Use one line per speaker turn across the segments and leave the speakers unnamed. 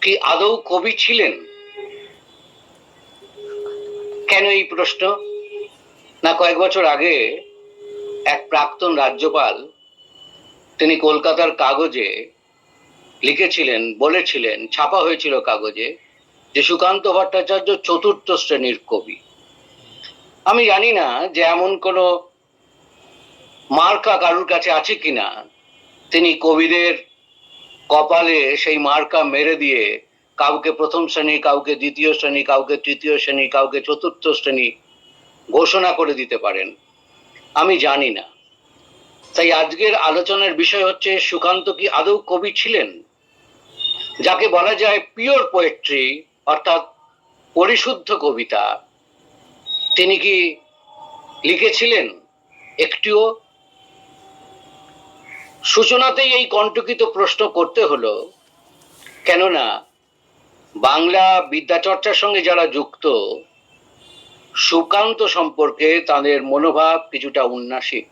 কি আদৌ কবি ছিলেন? কেন এই প্রশ্ন? না, কয়েক বছর আগে এক প্রাক্তন রাজ্যপাল তিনি কলকাতার কাগজে লিখেছিলেন, বলেছিলেন, ছাপা হয়েছিল কাগজে, যে সুকান্ত ভট্টাচার্য চতুর্থ শ্রেণীর কবি। আমি জানি না যে এমন কোনো মার্কা কারুর কাছে আছে কিনা তিনি কবিদের কপালে সেই মার্কা মেরে দিয়ে কাউকে প্রথম শ্রেণী, কাউকে দ্বিতীয় শ্রেণী, কাউকে তৃতীয় শ্রেণী, কাউকে চতুর্থ শ্রেণী ঘোষণা করে দিতে পারেন। আমি জানি না। তাই আজকের আলোচনার বিষয় হচ্ছে, সুকান্ত কি আদৌ কবি ছিলেন? যাকে বলা যায় পিওর পোয়েট্রি, অর্থাৎ পরিশুদ্ধ কবিতা, তিনি কি লিখেছিলেন একটিও? সূচনাতেই এই কণ্টকিত প্রশ্ন করতে হলো, কেননা বাংলা বিদ্যাচর্চার সঙ্গে যারা যুক্ত, সুকান্ত সম্পর্কে তাদের মনোভাব কিছুটা উন্নাসিক।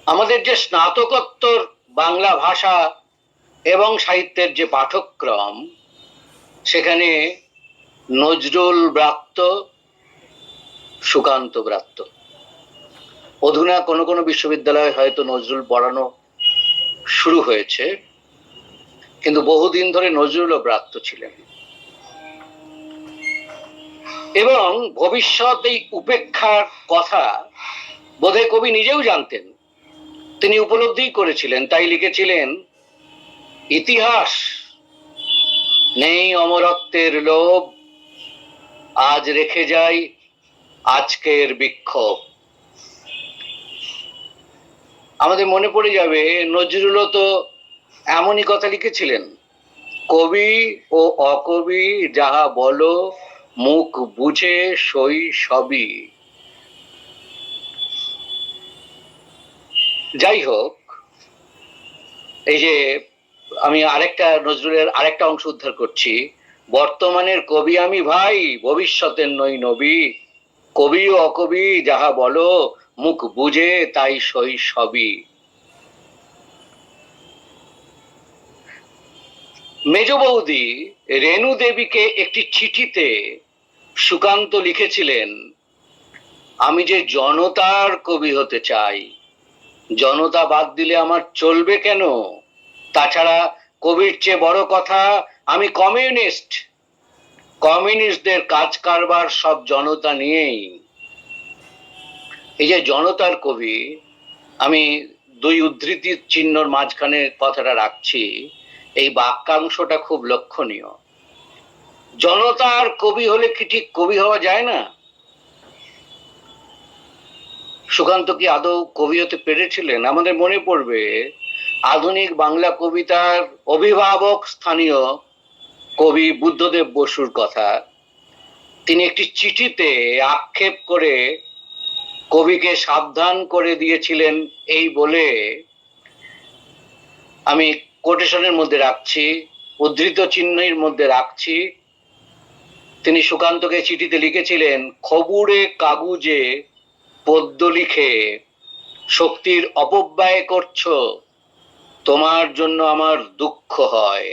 আমাদের যে স্নাতকোত্তর বাংলা ভাষা এবং সাহিত্যের যে পাঠ্যক্রম, সেখানে নজরুল ব্রাত্য, সুকান্ত ব্রাত্য। অধুনা কোনো কোনো বিশ্ববিদ্যালয়ে হয়তো নজরুল পড়ানো শুরু হয়েছে, কিন্তু বহুদিন ধরে নজরুলও ব্রাত্য ছিলেন। এবং ভবিষ্যৎ এই উপেক্ষার কথা বোধহয় কবি নিজেও জানতেন, তিনি উপলব্ধি করেছিলেন, তাই লিখেছিলেন, ইতিহাস নেই অমরত্বের লোভ, আজ রেখে যাই আজকের বিক্ষোভ। আমাদের মনে পড়ে যাবে, নজরুলও তো এমনই কথা লিখেছিলেন, কবি ও অকবি যাহা বলো, মুখ বুঝে সই সবই। যাই হোক, এই যে আমি নজরুলের আরেকটা অংশ উদ্ধার করছি, বর্তমানের কবি আমি ভাই, ভবিষ্যতের নই নবী, কবি ও অকবি যাহা বলো, মুখ বুঝে তাই সই সবই। মেজ বৌদি রেণু দেবীকে একটি চিঠিতে সুকান্ত লিখেছিলেন, আমি যে জনতার কবি হতে চাই, জনতা বাদ দিলে আমার চলবে কেন? তাছাড়া কবির চেয়ে বড় কথা, আমি কমিউনিস্ট, কমিউনিস্টদের কাজ কারবার সব জনতা নিয়েই। এই যে জনতার কবি, আমি দুই উদ্ধৃতি চিহ্নর মাঝখানে কথাটা রাখছি, এই বাক্যাংশটা খুব লক্ষণীয়। জনতার কবি হলে কি ঠিক কবি হওয়া যায় না? সুকান্ত কি আদৌ কবি হতে পেরেছিলেন? আমাদের মনে পড়বে আধুনিক বাংলা কবিতার অভিভাবক স্থানীয় কবি বুদ্ধদেব বসুর কথা। তিনি একটি চিঠিতে আক্ষেপ করে কবিকে সাবধান করে দিয়েছিলেন, এই বলে, আমি কোটেশনের মধ্যে রাখছি, উদ্ধৃত চিহ্নের মধ্যে রাখছি, তিনি সুকান্তকে চিঠিতে লিখেছিলেন, খবুরে কাগুজে পদ্য লিখে শক্তির অপব্যয় করছো, তোমার জন্য আমার দুঃখ হয়।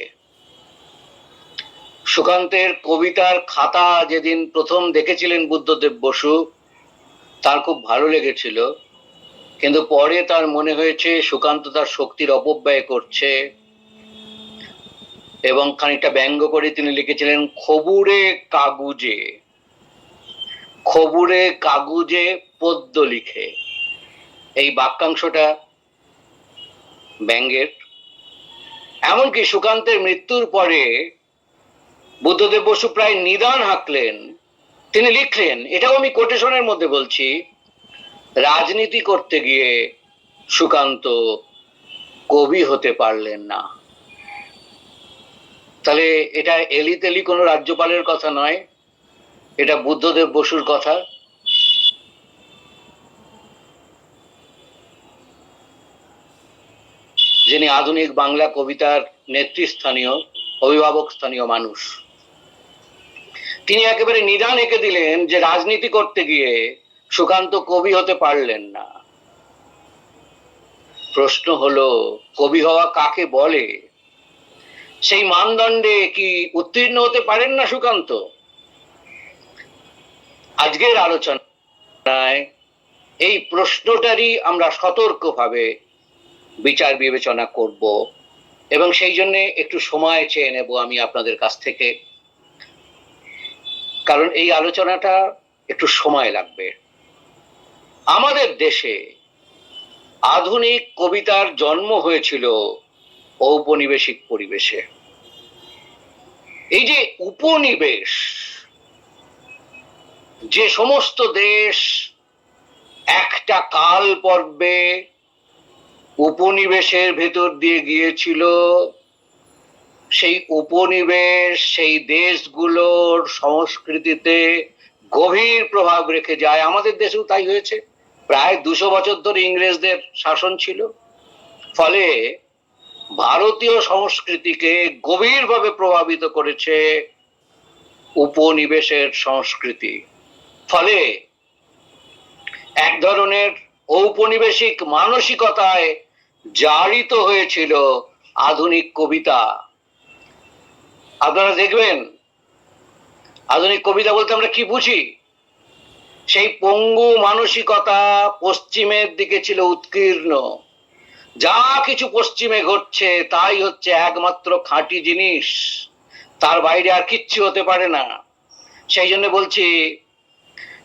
সুকান্তের কবিতার খাতা যেদিন প্রথম দেখেছিলেন বুদ্ধদেব বসু, তার খুব ভালো লেগেছিল, কিন্তু পরে তার মনে হয়েছে সুকান্ত তার শক্তির অপব্যয় করছে, এবং খানিকটা ব্যঙ্গ করে তিনি লিখেছিলেন, খবুরে কাগুজে, খবুরে কাগুজে পদ্য লিখে। এই বাক্যাংশটা ব্যঙ্গের। এমনকি সুকান্তের মৃত্যুর পরে বুদ্ধদেব বসু প্রায় নিদান হাঁকলেন, তিনি লিখলেন, এটাও আমি কোটেশনের মধ্যে বলছি, রাজনীতি করতে গিয়ে সুকান্ত কবি হতে পারলেন না। তাহলে এটা এলিতেলি কোনো রাজ্যপালের কথা নয়, এটা বুদ্ধদেব বসুর কথা। যিনি আধুনিক বাংলা কবিতার নেতৃস্থানীয়, অভিভাবক স্থানীয় মানুষ, তিনি একেবারে নিদান এঁকে দিলেন যে রাজনীতি করতে গিয়ে সুকান্ত কবি হতে পারলেন না। প্রশ্ন হলো, কবি হওয়া কাকে বলে? সেই মানদণ্ডে কি উত্তীর্ণ হতে পারেন না সুকান্ত? আজকের আলোচনায় এই প্রশ্নটারই আমরা সতর্কভাবে বিচার বিবেচনা করব, এবং সেই জন্য একটু সময় চেয়ে নেব আমি আপনাদের কাছ থেকে, কারণ এই আলোচনাটা একটু সময় লাগবে। আমাদের দেশে আধুনিক কবিতার জন্ম হয়েছিল ঔপনিবেশিক পরিবেশে। এই যে উপনিবেশ, যে সমস্ত দেশ একটা কাল পর্বে উপনিবেশের ভেতর দিয়ে গিয়েছিল, সেই উপনিবেশ সেই দেশগুলোর সংস্কৃতিতে গভীর প্রভাব রেখে যায়। আমাদের দেশেও তাই হয়েছে। প্রায় 200 বছর ধরে ইংরেজদের শাসন ছিল, ফলে ভারতীয় সংস্কৃতিকে গভীরভাবে প্রভাবিত করেছে উপনিবেশের সংস্কৃতি। ফলে এক ধরনের ঔপনিবেশিক মানসিকতায় জারিত হয়েছিল আধুনিক কবিতা। আপনারা দেখবেন, আধুনিক কবিতা বলতে আমরা কি বুঝি? সেই পঙ্গু মানসিকতা পশ্চিমের দিকে ছিল উৎকীর্ণ। যা কিছু পশ্চিমে ঘটছে তাই হচ্ছে একমাত্র খাঁটি জিনিস, তার বাইরে আর কিচ্ছু হতে পারে না। সেই জন্য বলছি,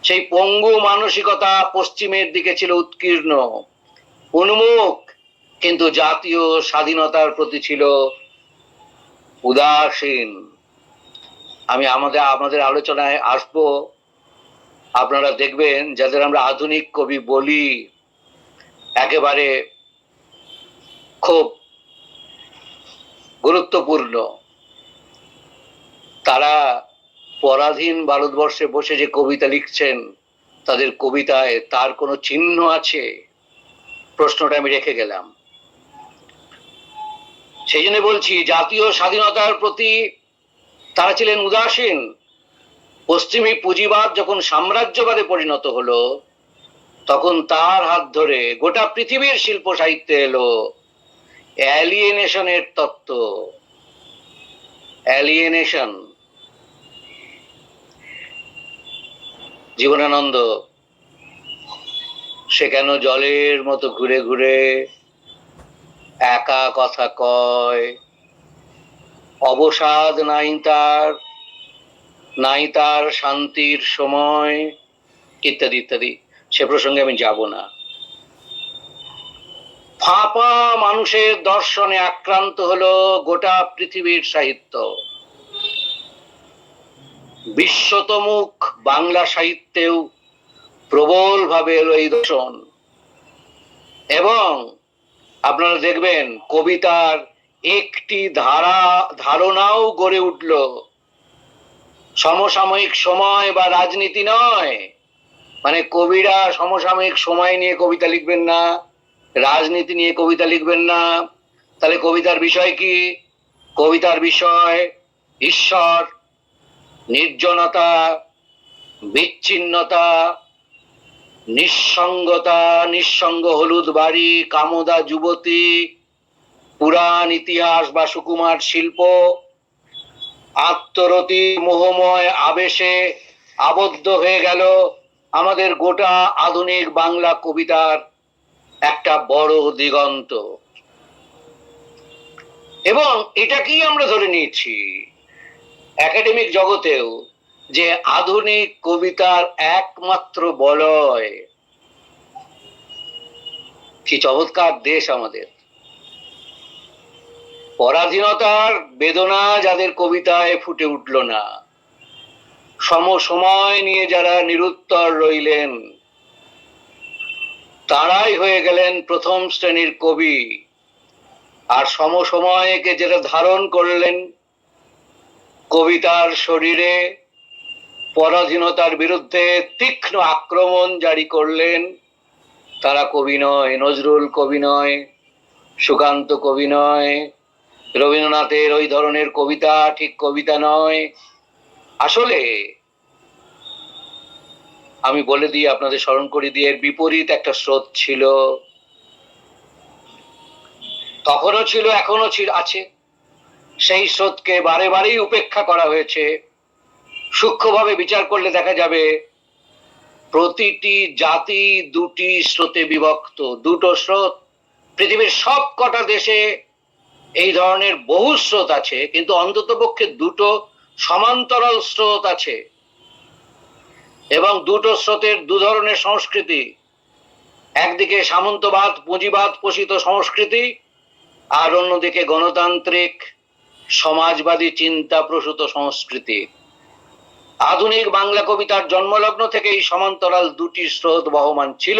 সেই পঙ্গু মানসিকতা পশ্চিমের দিকে ছিল উৎকীর্ণ, উন্মুখ, কিন্তু জাতীয় স্বাধীনতার প্রতি ছিল উদাসীন। আমি আমাদের আলোচনায় আসব। আপনারা দেখবেন যাদের আমরা আধুনিক কবি বলি, একেবারে খুব গুরুত্বপূর্ণ, তারা পরাধীন ভারতবর্ষে বসে যে কবিতা লিখছেন, তাদের কবিতায় তার কোনো চিহ্ন আছে? প্রশ্নটা আমি রেখে গেলাম। সেই জন্য বলছি, জাতীয় স্বাধীনতার প্রতি তারা ছিলেন উদাসীন। পশ্চিমী পুঁজিবাদ যখন সাম্রাজ্যবাদে পরিণত হলো, তখন তার হাত ধরে গোটা পৃথিবীর শিল্প সাহিত্যে এলো অ্যালিয়েনেশনের তত্ত্ব। অ্যালিয়েনেশন। জীবনানন্দ সে কেন জলের মতো ঘুরে ঘুরে একা কথা কয়, অবসাদ নাই তার শান্তির সময়, ইত্যাদি ইত্যাদি। সে প্রসঙ্গে আমি যাব না। ফাঁপা মানুষের দর্শনে আক্রান্ত হলো গোটা পৃথিবীর সাহিত্য। বিশ্বতমুখ বাংলা সাহিত্যেও প্রবল ভাবে এলো এই দর্শন, এবং আপনারা দেখবেন কবিতার একটি ধারণাও গড়ে উঠল। সমসাময়িক সময় বা রাজনীতি নয়, মানে কবিরা সমসাময়িক সময় নিয়ে কবিতা লিখবেন না, রাজনীতি নিয়ে কবিতা লিখবেন না। তাহলে কবিতার বিষয় কি? কবিতার বিষয় ঈশ্বর, নির্জনতা, বিচ্ছিন্নতা, নিঃসঙ্গতা, নিঃসঙ্গ হলুদ বাড়ি, কামদা যুবতী, পুরাণ ইতিহাস বা সুকুমার শিল্প, আত্মরতি মোহময় আবেশে আবদ্ধ হয়ে গেল আমাদের গোটা আধুনিক বাংলা কবিতার একটা বড় দিগন্ত। এবং এটাকেই আমরা ধরে নিয়েছি একাডেমিক জগতেও যে আধুনিক কবিতার একমাত্র বলয়। কি চমৎকার দেশ আমাদের! পরাধীনতার বেদনা যাদের কবিতায় ফুটে উঠল না, সমসময় নিয়ে যারা নিরুত্তর রইলেন, তারাই হয়ে গেলেন প্রথম শ্রেণীর কবি। আর সমসময়কে যারা ধারণ করলেন কবিতার শরীরে, পরাধীনতার বিরুদ্ধে তীক্ষ্ণ আক্রমণ জারি করলেন, তারা কবি নয়। নজরুল কবি নয়, সুকান্ত কবি নয়, রবীন্দ্রনাথের ওই ধরনের কবিতা ঠিক কবিতা নয়। আসলে আমি বলে দিই, আপনাদের স্মরণ করে দিয়ে, এর বিপরীত একটা স্রোত ছিল, তখনও ছিল, এখনো আছে। সেই স্রোতকে বারে বারেই উপেক্ষা করা হয়েছে। সূক্ষ্মভাবে বিচার করলে দেখা যাবে প্রতিটি জাতি দুটি স্রোতে বিভক্ত। দুটো স্রোত, পৃথিবীর সব কটা দেশে এই ধরনের বহু স্রোত আছে, কিন্তু অন্ততপক্ষে দুটো সমান্তরাল স্রোত আছে, এবং দুটো স্রোতের দু ধরনের সংস্কৃতি। একদিকে সামন্তবাদ পুঁজিবাদ পোষিত সংস্কৃতি, আর অন্যদিকে গণতান্ত্রিক সমাজবাদী চিন্তা প্রসূত সংস্কৃতি। আধুনিক বাংলা কবিতার জন্মলগ্ন থেকে এই সমান্তরাল দুটি স্রোত বহমান ছিল।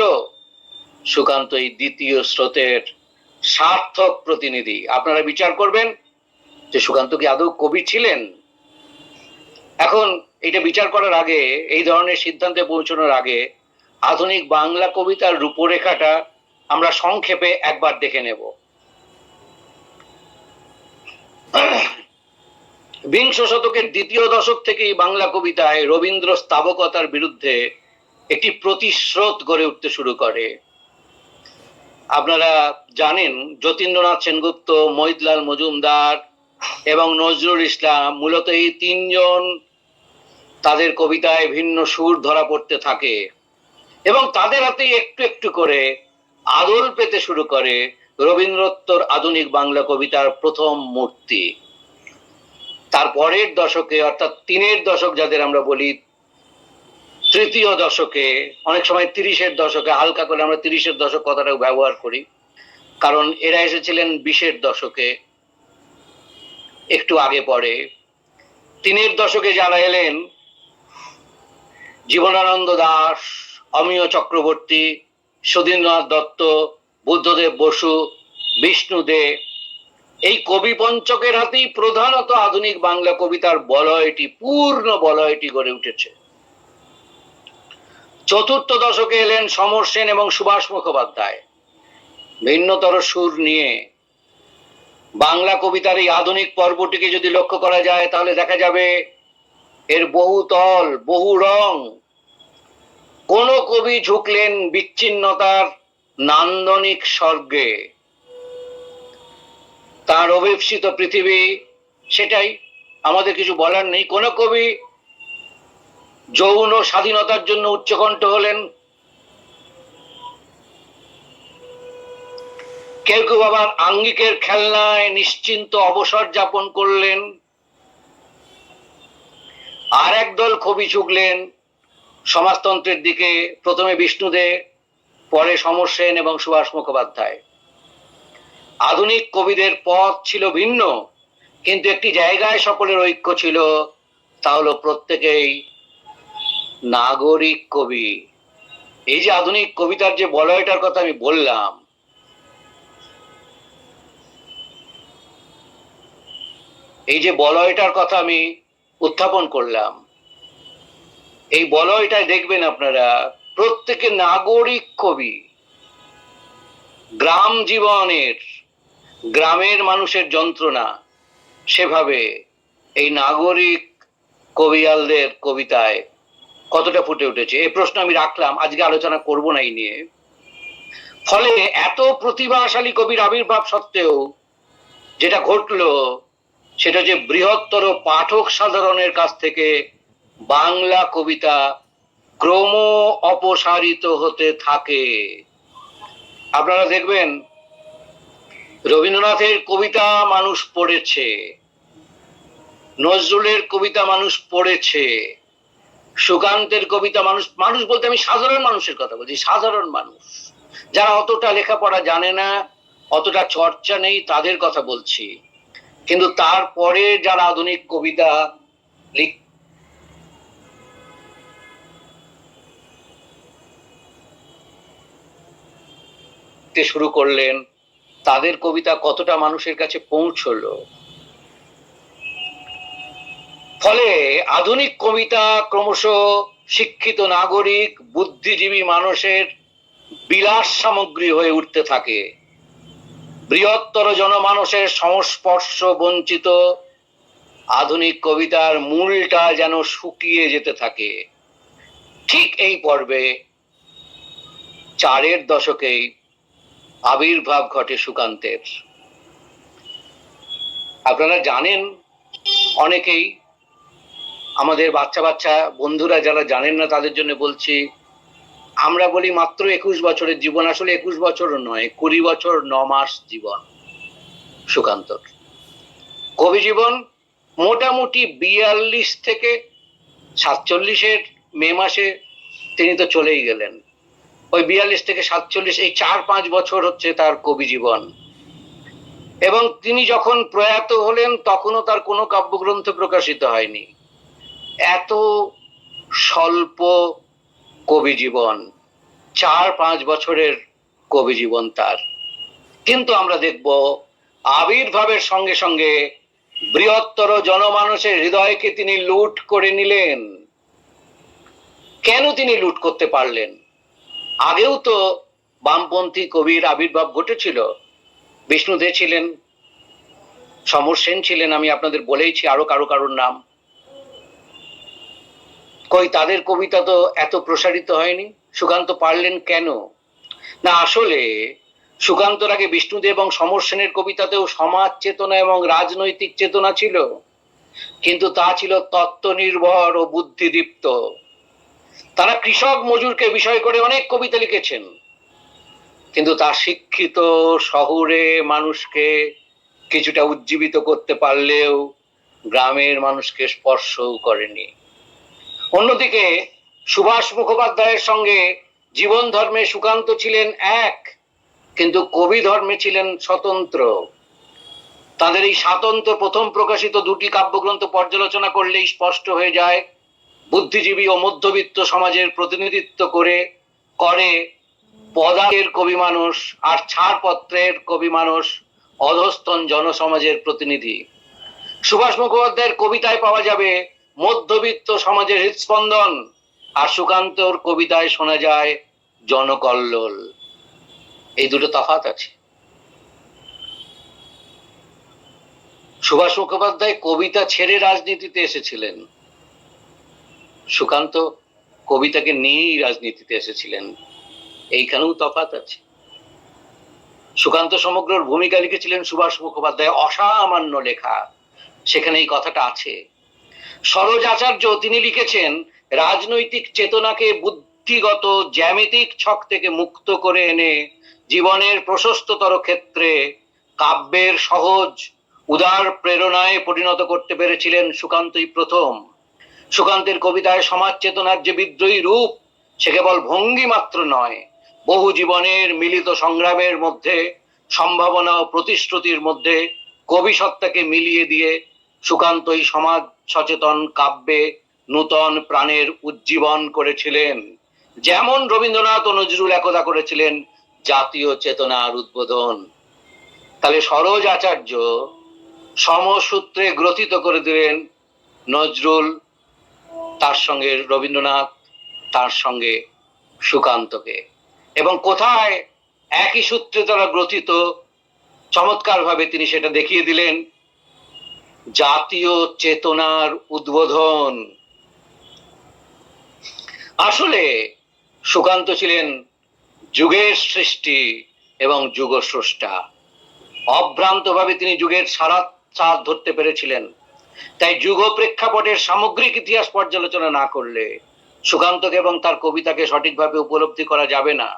সুকান্ত এই দ্বিতীয় স্রোতের সার্থক প্রতিনিধি। আপনারা বিচার করবেন যে সুকান্ত কি আদৌ কবি ছিলেন। এখন এটা বিচার করার আগে, এই ধরনের সিদ্ধান্তে পৌঁছানোর আগে আধুনিক বাংলা কবিতার রূপরেখাটা আমরা সংক্ষেপে একবার দেখে নেব। বিংশ শতকের দ্বিতীয় দশক থেকেই বাংলা কবিতায় রবীন্দ্র স্তাবকতার বিরুদ্ধে একটি প্রতিস্রোত গড়ে উঠতে শুরু করে। আপনারা জানেন যতীন্দ্রনাথ সেনগুপ্ত, মহিতলাল মজুমদার এবং নজরুল ইসলাম মূলত এই তিনজন, তাদের কবিতায় ভিন্ন সুর ধরা পড়তে থাকে এবং তাদের হাতেই একটু একটু করে আদল পেতে শুরু করে রবীন্দ্রোত্তর আধুনিক বাংলা কবিতার প্রথম মূর্তি। তারপরের দশকে, অর্থাৎ তিনের দশক যাদের আমরা বলি, তৃতীয় দশকে, অনেক সময় 30-এর দশকে, হালকা করে আমরা 30-এর দশক কথাটাও ব্যবহার করি, কারণ এরা এসেছিলেন 20-এর দশকে, একটু আগে পরে। তিনের দশকে যারা এলেন, জীবনানন্দ দাশ, অমিয় চক্রবর্তী, সুধীন্দ্রনাথ দত্ত, বুদ্ধদেব বসু, বিষ্ণু দে, এই কবি পঞ্চকের হাতেই প্রধানত আধুনিক বাংলা কবিতার বলয়টি, পূর্ণ বলয়টি গড়ে উঠেছে। চতুর্থ দশকে এলেন সমর সেন এবং সুভাষ মুখোপাধ্যায়। ভিন্নতর সুর নিয়ে বাংলা কবিতার এই আধুনিক পর্বটিকে যদি লক্ষ্য করা যায়, তাহলে দেখা যাবে এর বহু তল, বহু রং। কোন কবি ঝুঁকলেন বিচ্ছিন্নতার নান্দনিক স্বর্গে, তার অভিপ্সিত পৃথিবী সেটাই, আমাদের কিছু বলার নেই। কোন কবি যৌন স্বাধীনতার জন্য উচ্চকণ্ঠ হলেন, কেউ কেউ আবার আঙ্গিকের খেলনায় নিশ্চিন্ত অবসর যাপন করলেন। আর একদল কবি ঝুঁকলেন সমাজতন্ত্রের দিকে, প্রথমে বিষ্ণু দে, পরে সমর সেন এবং সুভাষ মুখোপাধ্যায়। আধুনিক কবিদের পথ ছিল ভিন্ন, কিন্তু একটি জায়গায় সকলের ঐক্য ছিল, তা হলো প্রত্যেকেই নাগরিক কবি। এই যে আধুনিক কবিতার যে বলয়টার কথা আমি বললাম, এই যে বলয়টার কথা আমি উত্থাপন করলাম, এই বলয়টায় দেখবেন আপনারা প্রত্যেকে নাগরিক কবি। গ্রাম জীবনের, গ্রামের মানুষের যন্ত্রণা সেভাবে এই নাগরিক কবিয়ালদের কবিতায় কতটা ফুটে উঠেছে, এই প্রশ্ন আমি রাখলাম। আজকে আলোচনা করব না এই নিয়ে। ফলে এত প্রতিভাশালী কবির আবির্ভাব সত্ত্বেও যেটা ঘটলো, সেটা যে বৃহত্তর পাঠক সাধারণের কাছ থেকে বাংলা কবিতা ক্রম অপসারিত হতে থাকে। আপনারা দেখবেন রবীন্দ্রনাথের কবিতা মানুষ পড়েছে, নজরুলের কবিতা মানুষ পড়েছে, সুকান্তের কবিতা মানুষ, মানুষ বলতে আমি সাধারণ মানুষের কথা বলছি, সাধারণ মানুষ যারা অতটা লেখাপড়া জানে না, অতটা চর্চা নেই, তাদের কথা বলছি। কিন্তু তারপরে যারা আধুনিক কবিতা লিখতে শুরু করলেন, তাদের কবিতা কতটা মানুষের কাছে পৌঁছলো। ফলে আধুনিক কবিতা ক্রমশ শিক্ষিত নাগরিক, বুদ্ধিজীবী মানুষের বিলাস সামগ্রী হয়ে উঠতে থাকে। বৃহত্তর জনমানুষের সংস্পর্শ বঞ্চিত আধুনিক কবিতার মূলটা যেন শুকিয়ে যেতে থাকে। ঠিক এই পর্বে 4-এর দশকেই আবির্ভাব ঘটে সুকান্তের। আপনারা জানেন, অনেকেই, আমাদের বাচ্চা বাচ্চা বন্ধুরা যারা জানেন না তাদের জন্য বলছি, আমরা বলি মাত্র 21 বছরের জীবন, আসলে 21 বছরও নয়, 20 বছর 9 মাস জীবন সুকান্তর। কবি জীবন মোটামুটি 42 থেকে 47 মে মাসে তিনি তো চলেই গেলেন। ওই 42 থেকে 47 এই 4-5 বছর হচ্ছে তার কবি জীবন। এবং তিনি যখন প্রয়াত হলেন তখনও তার কোনো কাব্যগ্রন্থ প্রকাশিত হয়নি। এত স্বল্প কবি জীবন, 4-5 বছরের কবি জীবন তার। কিন্তু আমরা দেখব আবির্ভাবের সঙ্গে সঙ্গে বৃহত্তর জনমানুষের হৃদয়কে তিনি লুট করে নিলেন। কেন তিনি লুট করতে পারলেন? আগেও তো বামপন্থী কবির আবির্ভাব ঘটেছিল। বিষ্ণু দে ছিলেন, সমর সেন ছিলেন, আমি আপনাদের বলেইছি আরো কারোর নাম। কই তাদের কবিতা তো এত প্রসারিত হয়নি। সুকান্ত পারলেন কেন? না, আসলে সুকান্তর আগে বিষ্ণুদে এবং সমর সেনের কবিতাতেও সমাজ চেতনা এবং রাজনৈতিক চেতনা ছিল, কিন্তু তা ছিল তত্ত্ব নির্ভর ও বুদ্ধিদীপ্ত। তারা কৃষক মজুরকে বিষয় করে অনেক কবিতা লিখেছেন, কিন্তু তা শিক্ষিত শহুরে মানুষকে কিছুটা উজ্জীবিত করতে পারলেও গ্রামের মানুষকে স্পর্শও করেনি। অন্যদিকে সুভাষ মুখোপাধ্যায়ের সঙ্গে জীবন ধর্মে সুকান্ত ছিলেন এক, কিন্তু কবি ধর্মে ছিলেন স্বতন্ত্র। তাদের এই স্বাতন্ত্র প্রথম প্রকাশিত দুটি কাব্যগ্রন্থ পর্যালোচনা করলেই স্পষ্ট হয়ে যায় বুদ্ধিজীবী ও মধ্যবিত্ত সমাজের প্রতিনিধিত্ব করে পদার্থের কবি মানুষ আর ছাড়পত্রের কবি মানুষ অধস্তন জনসমাজের প্রতিনিধি। সুভাষ মুখোপাধ্যায়ের কবিতায় পাওয়া যাবে মধ্যবিত্ত সমাজের হৃদস্পন্দন, আর সুকান্তর কবিতায় শোনা যায় জনকল্লোল। এই দুটো তফাৎ আছে। সুভাষ মুখোপাধ্যায় কবিতা ছেড়ে রাজনীতিতে এসেছিলেন, সুকান্ত কবিতাকে নিয়েই রাজনীতিতে এসেছিলেন। এইখানেও তফাৎ আছে। সুকান্ত সমগ্রর ভূমিকা লিখেছিলেন সুভাষ মুখোপাধ্যায়, অসামান্য লেখা, সেখানে এই কথাটা আছে। সরোজ আচার্য তিনি লিখেছেন রাজনৈতিক চেতনাকে বুদ্ধিগত জ্যামিতিক ছক থেকে মুক্ত করে এনে জীবনের প্রশস্ততর ক্ষেত্রে কাব্যের সহজ উদার প্রেরণায় পরিণত করতে পেরেছিলেন সুকান্তই প্রথম। সুকান্তের কবিতায় সমাজ চেতনার যে বিদ্রোহী রূপ, সে কেবল ভঙ্গি মাত্র নয়, বহু জীবনের মিলিত সংগ্রামের মধ্যে, সম্ভাবনা ও প্রতিশ্রুতির মধ্যে কবি সত্তাকে মিলিয়ে দিয়ে সুকান্তই সমাজ সচেতন কাব্যে নূতন প্রাণের উজ্জীবন করেছিলেন, যেমন রবীন্দ্রনাথ ও নজরুল একদা করেছিলেন জাতীয় চেতনার উদ্বোধন। তাহলে সরোজ আচার্য সমসূত্রে গ্রথিত করে দিলেন নজরুল, তার সঙ্গে রবীন্দ্রনাথ, তার সঙ্গে সুকান্তকে। এবং কোথায় একই সূত্রে তারা গ্রথিত, চমৎকার ভাবে তিনি সেটা দেখিয়ে দিলেন, জাতীয় চেতনার উদ্বোধন। আসলে সুকান্ত ছিলেন যুগের সৃষ্টি এবং যুগস্রষ্টা। অভ্রান্তভাবে তিনি যুগের সারা চাঁদ ধরতে পেরেছিলেন। তাই যুগ প্রেক্ষাপটের সামগ্রিক ইতিহাস পর্যালোচনা না করলে সুকান্তকে এবং তার কবিতাকে সঠিকভাবে উপলব্ধি করা যাবে না।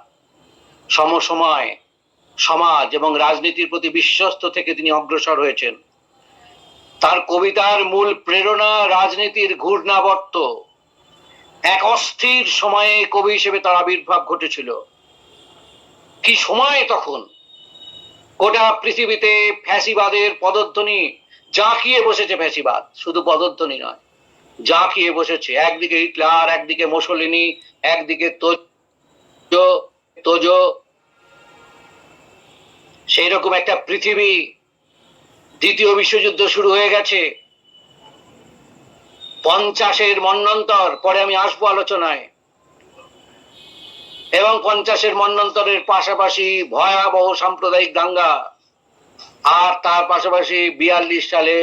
সমসময় সমাজ এবং রাজনীতির প্রতি বিশ্বস্ত থেকে তিনি অগ্রসর হয়েছেন। তার কবিতার মূল প্রেরণা রাজনীতির ঘূর্ণাবর্ত। এক অস্থির সময়ে কবি হিসেবে তার আবির্ভাব ঘটেছিল। কি সময় তখন! গোটা পৃথিবীতে ফ্যাসিবাদের পদধ্বনি জাঁকিয়ে বসেছে। ফ্যাসিবাদ শুধু পদধ্বনি নয়, জাঁকিয়ে বসেছে। একদিকে হিটলার, একদিকে মুসোলিনি, একদিকে তোজো। সেই রকম একটা পৃথিবী। দ্বিতীয় বিশ্বযুদ্ধ শুরু হয়ে গেছে। 50-এর মন্বন্তর, পরে আমি আসবো আলোচনায়। এবং 50-এর মন্বন্তরের পাশাপাশি ভয়াবহ সাম্প্রদায়িক দাঙ্গা, আর তার পাশাপাশি 42 সালে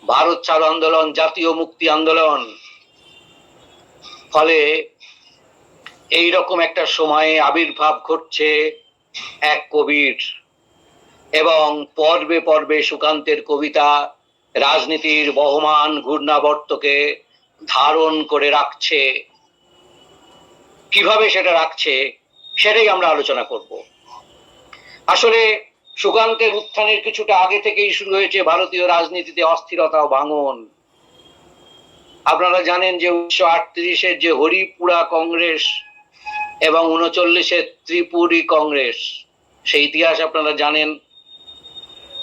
ভারত ছাড়ো আন্দোলন, জাতীয় মুক্তি আন্দোলন। ফলে এইরকম একটা সময়ে আবির্ভাব ঘটছে এক কবির, এবং পর্বে পর্বে সুকান্তের কবিতা রাজনীতির বহমান ঘূর্ণাবর্তকে ধারণ করে রাখছে। কিভাবে সেটা রাখছে সেটাই আমরা আলোচনা করব। আসলে সুকান্তের উত্থানের কিছুটা আগে থেকেই শুরু হয়েছে ভারতীয় রাজনীতিতে অস্থিরতা ও ভাঙন। আপনারা জানেন যে 1938-এর যে হরিপুরা কংগ্রেস এবং 39-এর ত্রিপুরী কংগ্রেস, সেই ইতিহাস আপনারা জানেন।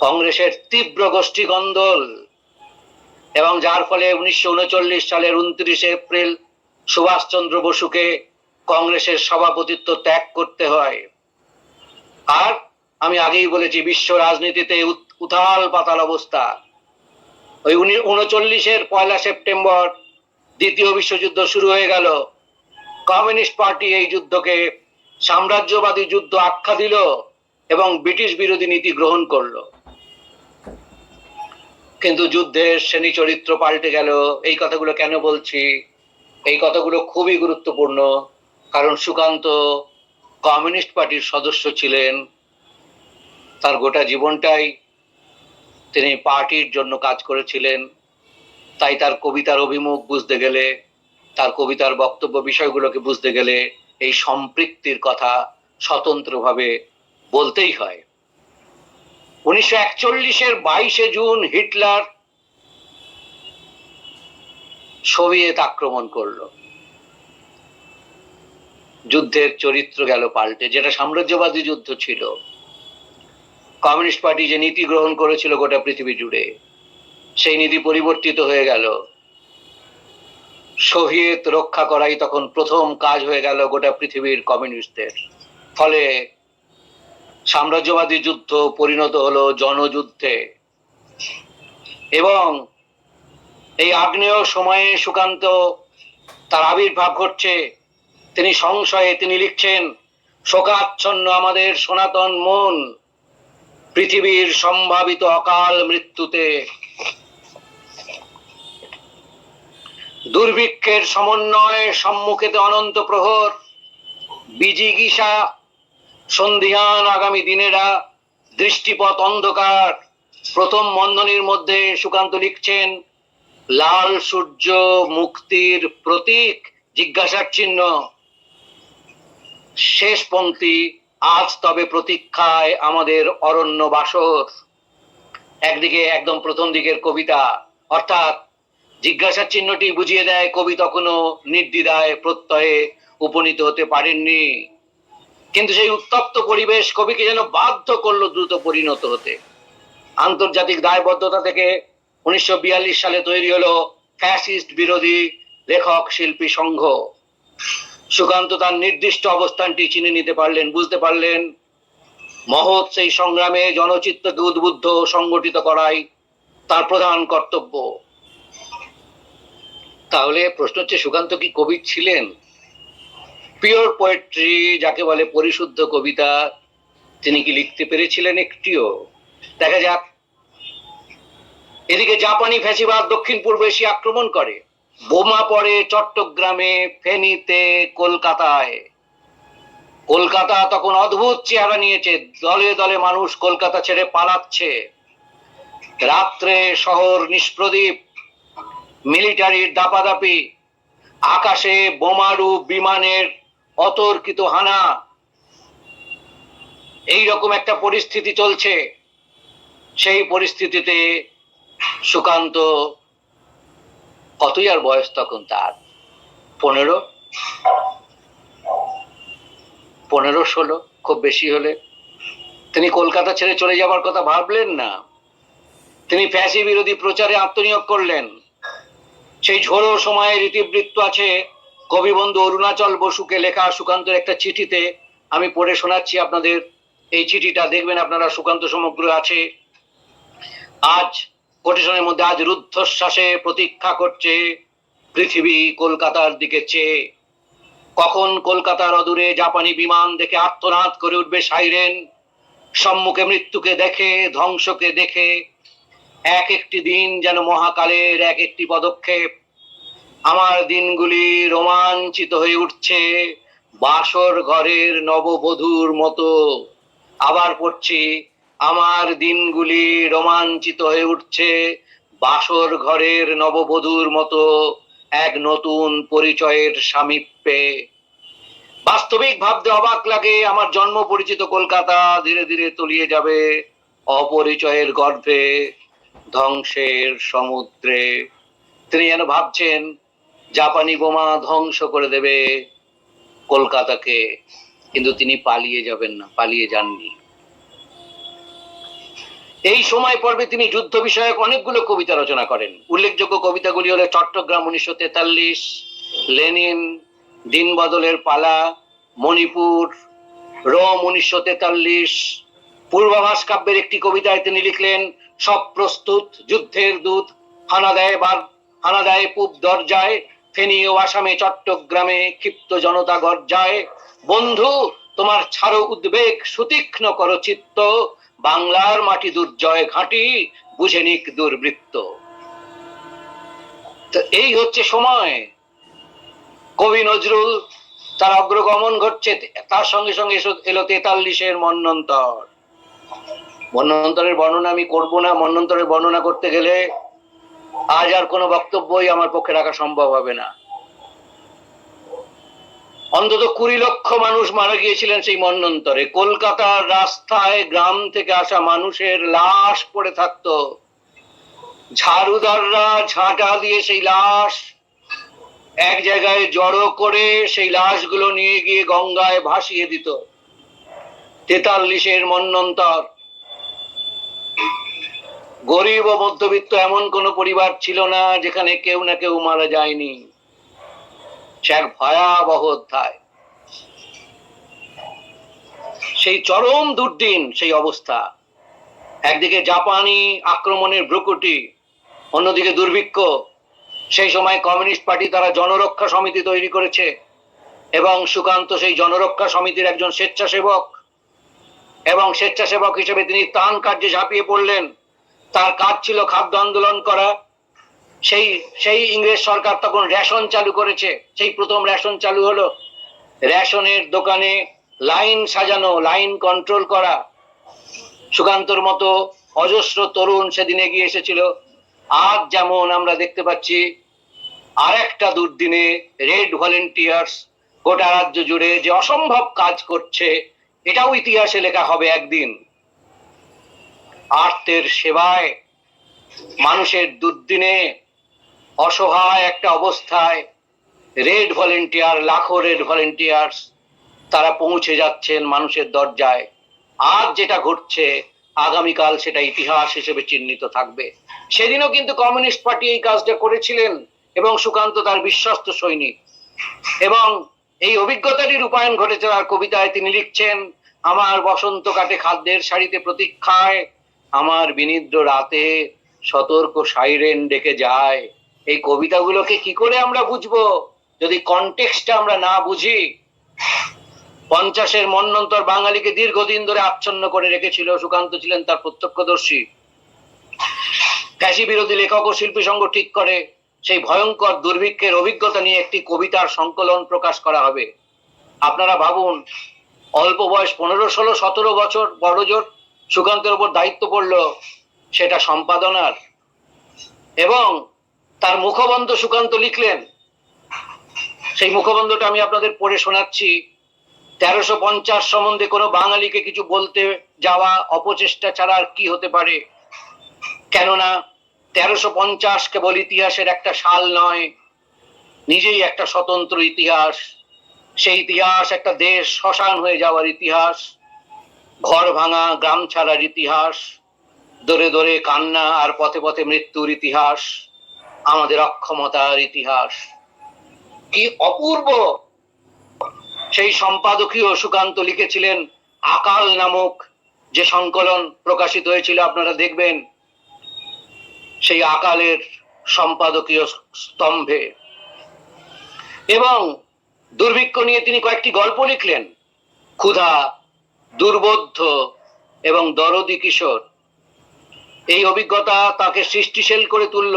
কংগ্রেসের তীব্র গোষ্ঠী কন্দল এবং যার ফলে 1939 সালের 29 এপ্রিল সুভাষচন্দ্র বসুকে কংগ্রেসের সভাপতিত্ব ত্যাগ করতে হয়। আর আমি আগেই বলেছি, বিশ্ব রাজনীতিতে উথাল পাতাল অবস্থা। ওই 39-এর 1 সেপ্টেম্বর দ্বিতীয় বিশ্বযুদ্ধ শুরু হয়ে গেল। কমিউনিস্ট পার্টি এই যুদ্ধকে সাম্রাজ্যবাদী যুদ্ধ আখ্যা দিল এবং ব্রিটিশ বিরোধী নীতি গ্রহণ করলো। কিন্তু যুদ্ধের শ্রেণী চরিত্র পাল্টে গেল। এই কথাগুলো কেন বলছি? এই কথাগুলো খুবই গুরুত্বপূর্ণ, কারণ সুকান্ত কমিউনিস্ট পার্টির সদস্য ছিলেন। তার গোটা জীবনটাই তিনি পার্টির জন্য কাজ করেছিলেন। তাই তার কবিতার অভিমুখ বুঝতে গেলে, তার কবিতার বক্তব্য বিষয়গুলোকে বুঝতে গেলে এই সম্পৃক্তির কথা স্বতন্ত্রভাবে বলতেই হয়। 1941-এর 22 জুন হিটলার সোভিয়েত আক্রমণ করলো। যুদ্ধের চরিত্র গেল পাল্টে। যেটা সাম্রাজ্যবাদী যুদ্ধ ছিল, কমিউনিস্ট পার্টি যে নীতি গ্রহণ করেছিল গোটা পৃথিবী জুড়ে, সেই নীতি পরিবর্তিত হয়ে গেল। সোভিয়েত রক্ষা করাই তখন প্রথম কাজ হয়ে গেল গোটা পৃথিবীর কমিউনিস্টদের। ফলে সাম্রাজ্যবাদী যুদ্ধ পরিণত হলো জনযুদ্ধে। এবং এই আগ্নেয় সময়ে সুকান্ত তার আবির্ভাব ঘটছে। তিনি সংশয়ে তিনি লিখছেন, শোকাচ্ছন্ন আমাদের সনাতন মন পৃথিবীর সম্ভাবিত অকাল মৃত্যুতে। দুর্ভিক্ষের সমন্বয় সম্মুখেতে অনন্ত প্রহর, বিজিগিষা সন্ধিহান আগামী দিনেরা, দৃষ্টিপথ অন্ধকার। প্রথম বন্ধনীর মধ্যে সুকান্ত লিখছেন, লাল সূর্য মুক্তির প্রতীক জিজ্ঞাসার চিহ্ন। শেষ পংক্তি, আজ তবে প্রতীক্ষায় আমাদের অরণ্য বাসর। একদিকে একদম প্রথম দিকের কবিতা, অর্থাৎ জিজ্ঞাসার চিহ্নটি বুঝিয়ে দেয় কবি তখনও নির্দ্বিধায় প্রত্যয়ে উপনীত হতে পারেননি। কিন্তু সেই উত্তপ্ত পরিবেশ কবিকে যেন বাধ্য করলো দ্রুত পরিণত হতে। আন্তর্জাতিক দায়বদ্ধতা থেকে 1942 সালে তৈরি হলো ফ্যাসিস্ট বিরোধী লেখক শিল্পী সংঘ। সুকান্ত তার নির্দিষ্ট অবস্থানটি চিনে নিতে পারলেন, বুঝতে পারলেন মহৎ সেই সংগ্রামে জনচিত্তকে উদ্বুদ্ধ সংগঠিত করাই তার প্রধান কর্তব্য। তাহলে প্রশ্ন হচ্ছে, সুকান্ত কি কবি ছিলেন? পিওর পোয়েট্রি যাকে বলে, পরিশুদ্ধ কবিতা, তিনি কি লিখতে পেরেছিলেন একটিও? দেখা যাক। এদিকে জাপানি ফ্যাসিবাদ দক্ষিণ পূর্ব এশিয়া আক্রমণ করে। বোমা পড়ে চট্টগ্রামে, ফেনীতে, কলকাতায়। কলকাতা তখন অদ্ভুত চেহারা নিয়েছে। দলে দলে মানুষ কলকাতা ছেড়ে পালাচ্ছে। রাত্রে শহর নিষ্প্রদীপ, মিলিটারির দাপাদাপি, আকাশে বোমারু বিমানের অতর্কিত হানা। এইরকম একটা পরিস্থিতি চলছে। সেই পরিস্থিতিতে সুকান্ত, কতই আর বয়স তখন তার, 15-16, খুব বেশি হলে। তিনি কলকাতা ছেড়ে চলে যাবার কথা ভাবলেন না। তিনি ফ্যাসি বিরোধী প্রচারে আত্মনিয়োগ করলেন। সেই ঝোড়ো সময়ের ইতিবৃত্ত আছে কবিবন্ধু অরুণাচল বসুকে লেখা সুকান্তের একটা চিঠিতে। আমি পড়ে শোনাচ্ছি আপনাদের এই চিঠিটা, দেখবেন আপনারা সুকান্ত সমগ্র আছে। আজ কোটেশনের মধ্যে, আজ রুদ্ধশ্বাসে প্রতীক্ষা করছে পৃথিবী কলকাতার দিকে চেয়ে। কখন কলকাতার অদূরে জাপানি বিমান দেখে আর্তনাদ করে উঠবে সাইরেন। সম্মুখে মৃত্যুকে দেখে, ধ্বংসকে দেখে। এক একটি দিন যেন মহাকালের এক একটি পদক্ষেপ। আমার দিনগুলি রোমাঞ্চিত হয়ে উঠছে বাসর ঘরের নববধূর মতো। আবার পড়ছি, আমার দিনগুলি রোমাঞ্চিত হয়ে উঠছে বাসর ঘরের নববধূর মতো এক নতুন পরিচয়ের সামীপ্যে। বাস্তবিক ভাবতে অবাক লাগে, আমার জন্ম পরিচিত কলকাতা ধীরে ধীরে তলিয়ে যাবে অপরিচয়ের গর্ভে, ধ্বংসের সমুদ্রে। তিনি যেন ভাবছেন জাপানি বোমা ধ্বংস করে দেবে কলকাতাকে, কিন্তু তিনি পালিয়ে যাবেন না, পালিয়ে যাননি। এই সময় পর্বে তিনি যুদ্ধ বিষয়ক অনেকগুলো কবিতা রচনা করেন। উল্লেখযোগ্য কবিতাগুলি হলো চট্টগ্রাম 1943, লেনিন, দিন বদলের পালা, মণিপুর, রোম 1943। পূর্বাভাস কাব্যের একটি কবিতায় তিনি লিখলেন, সব প্রস্তুত যুদ্ধের দূত, হানা দেয় পূব দরজায়, ফেনী ও আসামে চট্টগ্রামে ক্ষিপ্ত জনতা গর্জায়। বন্ধু তোমার ছাড়ো উদ্বেগ, সুতীক্ষ্ণ করো চিত্ত, বাংলার মাটি দুর্জয় ঘাঁটি, বুঝে নিক দুর্বৃত্ত। তো এই হচ্ছে সময়। কবি নজরুল তার অগ্রগমন ঘটছে, তার সঙ্গে সঙ্গে এলো 43-এর মন্বন্তর। মন্বন্তরের বর্ণনা আমি করব না, মন্বন্তরের বর্ণনা করতে গেলে আজ আর কোনো বক্তব্যই আমার পক্ষে রাখা সম্ভব হবে না। অন্তত 20 লক্ষ মানুষ মারা গিয়েছিলেন সেই মন্বন্তরে। কলকাতার রাস্তায় গ্রাম থেকে আসা মানুষের লাশ পড়ে থাকতো, ঝাড়ুদাররা ঝাঁটা দিয়ে সেই লাশ এক জায়গায় জড়ো করে সেই লাশগুলো নিয়ে গিয়ে গঙ্গায় ভাসিয়ে দিত। 43-এর মন্বন্তর। গরিব ও মধ্যবিত্ত এমন কোন পরিবার ছিল না যেখানে কেউ না কেউ মারা যায়নি। সে এক ভয়াবহ অধ্যায়। সেই চরম দুর্দিন, সেই অবস্থা। একদিকে জাপানি আক্রমণের ভ্রুকুটি, অন্যদিকে দুর্ভিক্ষ। সেই সময় কমিউনিস্ট পার্টি তারা জনরক্ষা সমিতি তৈরি করেছে এবং সুকান্ত সেই জনরক্ষা সমিতির একজন স্বেচ্ছাসেবক, এবং স্বেচ্ছাসেবক হিসেবে তিনি ত্রাণ কার্যে ঝাঁপিয়ে পড়লেন। তার কাজ ছিল খাদ্য আন্দোলন করা। সেই ইংরেজ সরকার তখন রেশন চালু করেছে, সেই প্রথম রেশন চালু হলো। রেশনের দোকানে লাইন সাজানো, লাইন কন্ট্রোল করা। সুকান্তর মতো অজস্র তরুণ সেদিন এগিয়ে এসেছিল। আজ যেমন আমরা দেখতে পাচ্ছি আর একটা দুর্দিনে রেড ভলেন্টিয়ার্স গোটা রাজ্য জুড়ে যে অসম্ভব কাজ করছে, এটাও ইতিহাসে লেখা হবে একদিন। আর্তের সেবায়, মানুষের দুর্দিনে, অসহায় একটা অবস্থায় রেড ভলেন্টিয়ার, লাখো রেড ভলেন্টিয়ার্স তারা পৌঁছে যাচ্ছেন মানুষের দরজায়। আজ যেটা ঘটছে আগামীকাল সেটা ইতিহাস হিসেবে চিহ্নিত থাকবে। সেদিনও কিন্তু কমিউনিস্ট পার্টি এই কাজটা করেছিলেন এবং সুকান্ত তার বিশ্বস্ত সৈনিক। এবং এই অভিজ্ঞতারই রূপায়ণ ঘটেছে তার কবিতায়। তিনি লিখছেন, আমার বসন্ত কাটে খাদ্যের সারিতে প্রতীক্ষায়, আমার বিনিদ্র রাতে সতর্ক সাইরেন ডেকে যায়। এই কবিতাগুলোকে কি করে আমরা বুঝবো যদি কনটেক্সটটা আমরা না বুঝি? 50-এর মন্বন্তর বাঙালিকে দীর্ঘদিন ধরে আচ্ছন্ন করে রেখেছিল। সুকান্ত ছিলেন তার প্রত্যক্ষদর্শী। ফ্যাসি বিরোধী লেখক ও শিল্পী সংঘ ঠিক করে সেই ভয়ঙ্কর দুর্ভিক্ষের অভিজ্ঞতা নিয়ে একটি কবিতার সংকলন প্রকাশ করা হবে। আপনারা ভাবুন, অল্প বয়স 15, 16, 17 বছর বড়জোর সুকান্তের উপর দায়িত্ব পড়লো সেটা সম্পাদনার, এবং তার মুখবন্ধ সুকান্ত লিখলেন। সেই মুখবন্ধটা আমি আপনাদের পড়ে শোনাচ্ছি। 1350 সম্বন্ধে কোনো বাঙালিকে কিছু বলতে যাওয়া অপচেষ্টা ছাড়া আর কি হতে পারে? কেননা 1350 কেবল ইতিহাসের একটা সাল নয়, নিজেই একটা স্বতন্ত্র ইতিহাস। সেই ইতিহাস একটা দেশ শ্মশান হয়ে যাওয়ার ইতিহাস, ঘর ভাঙা গ্রাম ছাড়ার ইতিহাস, দরে দরে কান্না আর পথে পথে মৃত্যুর ইতিহাস, আমাদের অক্ষমতার ইতিহাস। কি অপূর্ব! সেই সম্পাদকীয় সুকান্ত লিখেছিলেন আকাল নামক যে সংকলন প্রকাশিত হয়েছিল, আপনারা দেখবেন সেই আকালের সম্পাদকীয় স্তম্ভে। এবং দুর্ভিক্ষ নিয়ে তিনি কয়েকটি গল্প লিখলেন, ক্ষুধা, দুর্বোধ্য এবং দরদি কিশোর। এই অভিজ্ঞতা তাকে সৃষ্টিশীল করে তুলল।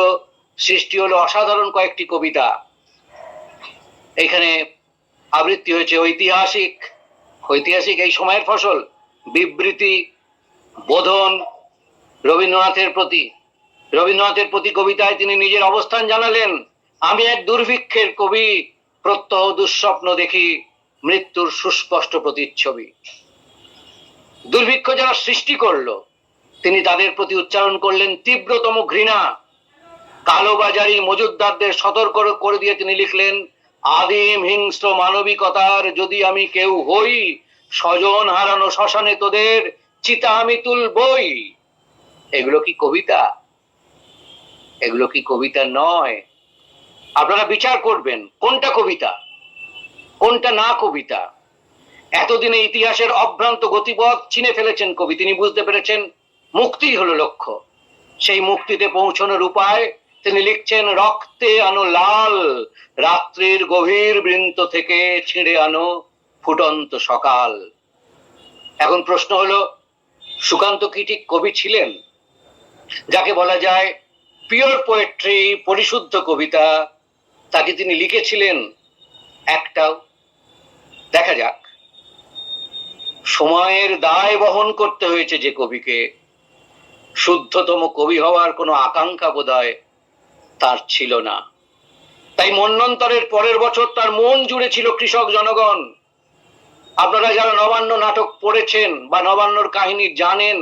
সৃষ্টি হলো অসাধারণ কয়েকটি কবিতা। এখানে আবৃত্তি হয়েছে ঐতিহাসিক এই সময়ের ফসল, বিবৃতি, বোধন রবীন্দ্রনাথের প্রতি। রবীন্দ্রনাথের প্রতি কবিতায় তিনি নিজের অবস্থান জানালেন, আমি এক দুর্ভিক্ষের কবি, প্রত্যহ দুঃস্বপ্ন দেখি, মৃত্যুর সুস্পষ্ট প্রতিচ্ছবি। দুর্ভিক্ষ যারা সৃষ্টি করলো তিনি তাদের প্রতি উচ্চারণ করলেন তীব্রতম ঘৃণা। কালোবাজারি মজুদদারদের সতর্ক করে দিয়ে তিনি লিখলেন, আদিম হিংস্র মানবিকতার যদি আমি কেউ হই, স্বজন হারানো শ্মশানে তোদের চিতা আমি তুলবই। এগুলো কি কবিতা? এগুলো কি কবিতা নয়? আপনারা বিচার করবেন কোনটা কবিতা কোনটা না কবিতা। এতদিনে ইতিহাসের অভ্রান্ত গতিপথ চিনে ফেলেছেন কবি। তিনি বুঝতে পেরেছেন মুক্তি হলো লক্ষ্য। সেই মুক্তিতে পৌঁছানোর উপায় তিনি লিখছেন, রক্তে আনো লাল, রাত্রির গভীর বৃন্ত থেকে ছিঁড়ে আনো ফুটন্ত সকাল। এখন প্রশ্ন হলো, সুকান্ত কি ঠিক কবি ছিলেন? যাকে বলা যায় পিওর পোয়েট্রি, পরিশুদ্ধ কবিতা, তাকে তিনি লিখেছিলেন একটাও? দেখা যাক। সময়ের দায় বহন করতে হয়েছে যে কবিকে, শুদ্ধতম কবি হওয়ার কোনো আকাঙ্ক্ষা বোধহয় তার ছিল না। তাই মন্বন্তরের পরের বছর তার মন জুড়ে ছিল কৃষক জনগণ। আপনারা যারা নবান্ন নাটক পড়েছেন বা নবান্নর কাহিনী জানেন,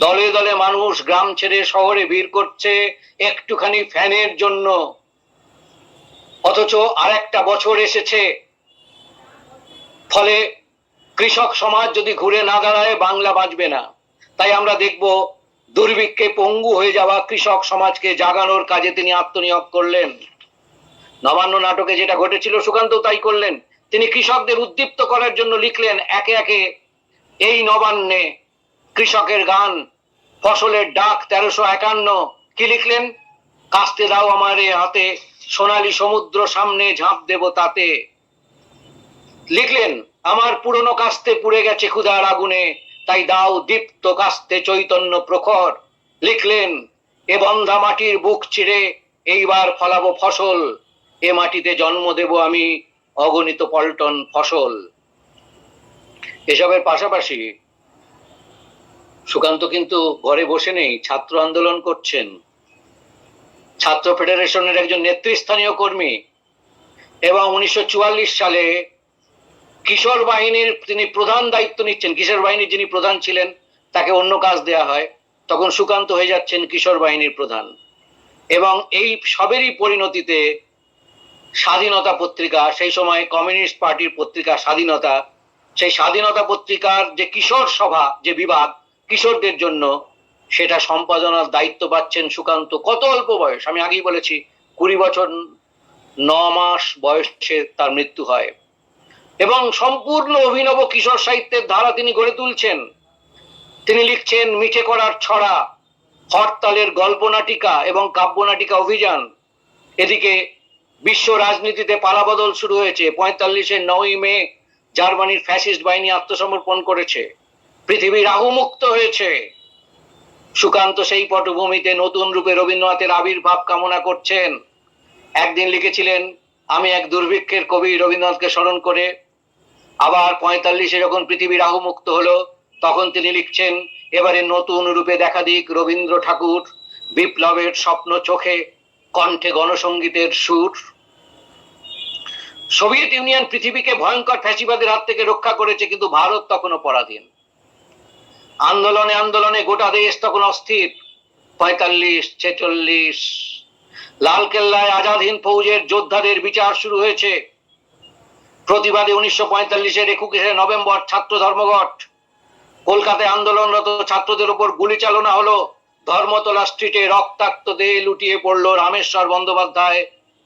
দলে দলে মানুষ গ্রাম ছেড়ে শহরে ভিড় করছে একটুখানি ফ্যানের জন্য। অথচ আরেকটা বছর এসেছে, ফলে কৃষক সমাজ যদি ঘুরে না দাঁড়ায় বাংলা বাঁচবে না। তাই আমরা দেখব দুর্ভিক্ষে পঙ্গু হয়ে যাওয়া কৃষক সমাজকে জাগানোর কাজে তিনি আত্মনিয়োগ করলেন। নবান্ন নাটকে যেটা ঘটেছিল সুকান্ত তাই করলেন। তিনি কৃষকদের উদ্দীপ্ত করার জন্য লিখলেন একে একে এই নবান্নে কৃষকের গান, ফসলের ডাক 1351। কি লিখলেন? কাস্তে দাও আমারে হাতে, সোনালী সমুদ্র সামনে ঝাঁপ দেব তাতে। লিখলেন, আমার পুরনো কাস্তে পুড়ে গেছে ক্ষুধার আগুনে, তাই দাও দীপ্ত কাস্তে চৈতন্য প্রখর। লিখলেন, এ বন্ধা মাটির বুক চিরে এইবার ফলাবো ফসল, এ মাটিতে জন্ম দেব আমি অগণিত পল্টন ফসল। এসবের পাশাপাশি সুকান্ত কিন্তু ঘরে বসে নেই, ছাত্র আন্দোলন করছেন। ছাত্র ফেডারেশনের একজন নেতৃস্থানীয় কর্মী এবং 1944 সালে কিশোর বাহিনীর তিনি প্রধান দায়িত্ব নিচ্ছেন। কিশোর বাহিনীর যিনি প্রধান ছিলেন তাকে অন্য কাজ দেয়া হয়, তখন সুকান্ত হয়ে যাচ্ছেন কিশোর বাহিনীর প্রধান। এবং এই সবেরই পরিণতিতে স্বাধীনতা পত্রিকা, সেই সময় কমিউনিস্ট পার্টির পত্রিকা স্বাধীনতা, সেই স্বাধীনতা পত্রিকার যে কিশোর সভা, যে বিভাগ কিশোরদের জন্য, সেটা সম্পাদনার দায়িত্ব পাচ্ছেন সুকান্ত। কত অল্প বয়স, আমি আগেই বলেছি 20 বছর 9 মাস বয়সে তার মৃত্যু হয়। এবং সম্পূর্ণ অভিনব কিশোর সাহিত্যের ধারা তিনি গড়ে তুলছেন। তিনি লিখছেন মিঠে করার ছড়া, হরতালের গল্পনাটিকা এবং কাব্যনাটিকা অভিযান। এদিকে বিশ্ব রাজনীতিতে পালাবদল শুরু হয়েছে। 45-এর 9ই মে জার্মানির ফ্যাসিস্ট বাহিনী আত্মসমর্পণ করেছে, পৃথিবী রাহুমুক্ত হয়েছে। সুকান্ত সেই পটভূমিতে নতুন রূপে রবীন্দ্রনাথের আবির্ভাব কামনা করছেন। একদিন লিখেছিলেন, আমি এক দুর্ভিক্ষের কবি, রবীন্দ্রনাথকে স্মরণ করে। আবার 45-এ যখন পৃথিবী রাহুমুক্ত হলো, তখন তিনি লিখছেন, এবারে নতুন রূপে দেখা দিক রবীন্দ্র ঠাকুর, বিপ্লবের স্বপ্ন চোখে, কণ্ঠে গণসঙ্গীতের সুর। সোভিয়েত ইউনিয়ন পৃথিবীকে ভয়ঙ্কর ফ্যাসিবাদের হাত থেকে রক্ষা করেছে, কিন্তু ভারত তখনও পরাধীন। আন্দোলনে আন্দোলনে গোটা দেশ তখন অস্থির। 45-46 লালকেল্লায় আজাদ হিন্দ ফৌজের যোদ্ধাদের বিচার শুরু হয়েছে। প্রতিবাদে 1945-এর 21শে নভেম্বর ছাত্র ধর্মঘট। কলকাতায় আন্দোলনরত ছাত্রদের উপর গুলি চালনা হলো। ধর্মতলা স্ট্রিটে রক্তাক্ত দেহে লুটিয়ে পড়ল রামেশ্বর বন্দ্যোপাধ্যায়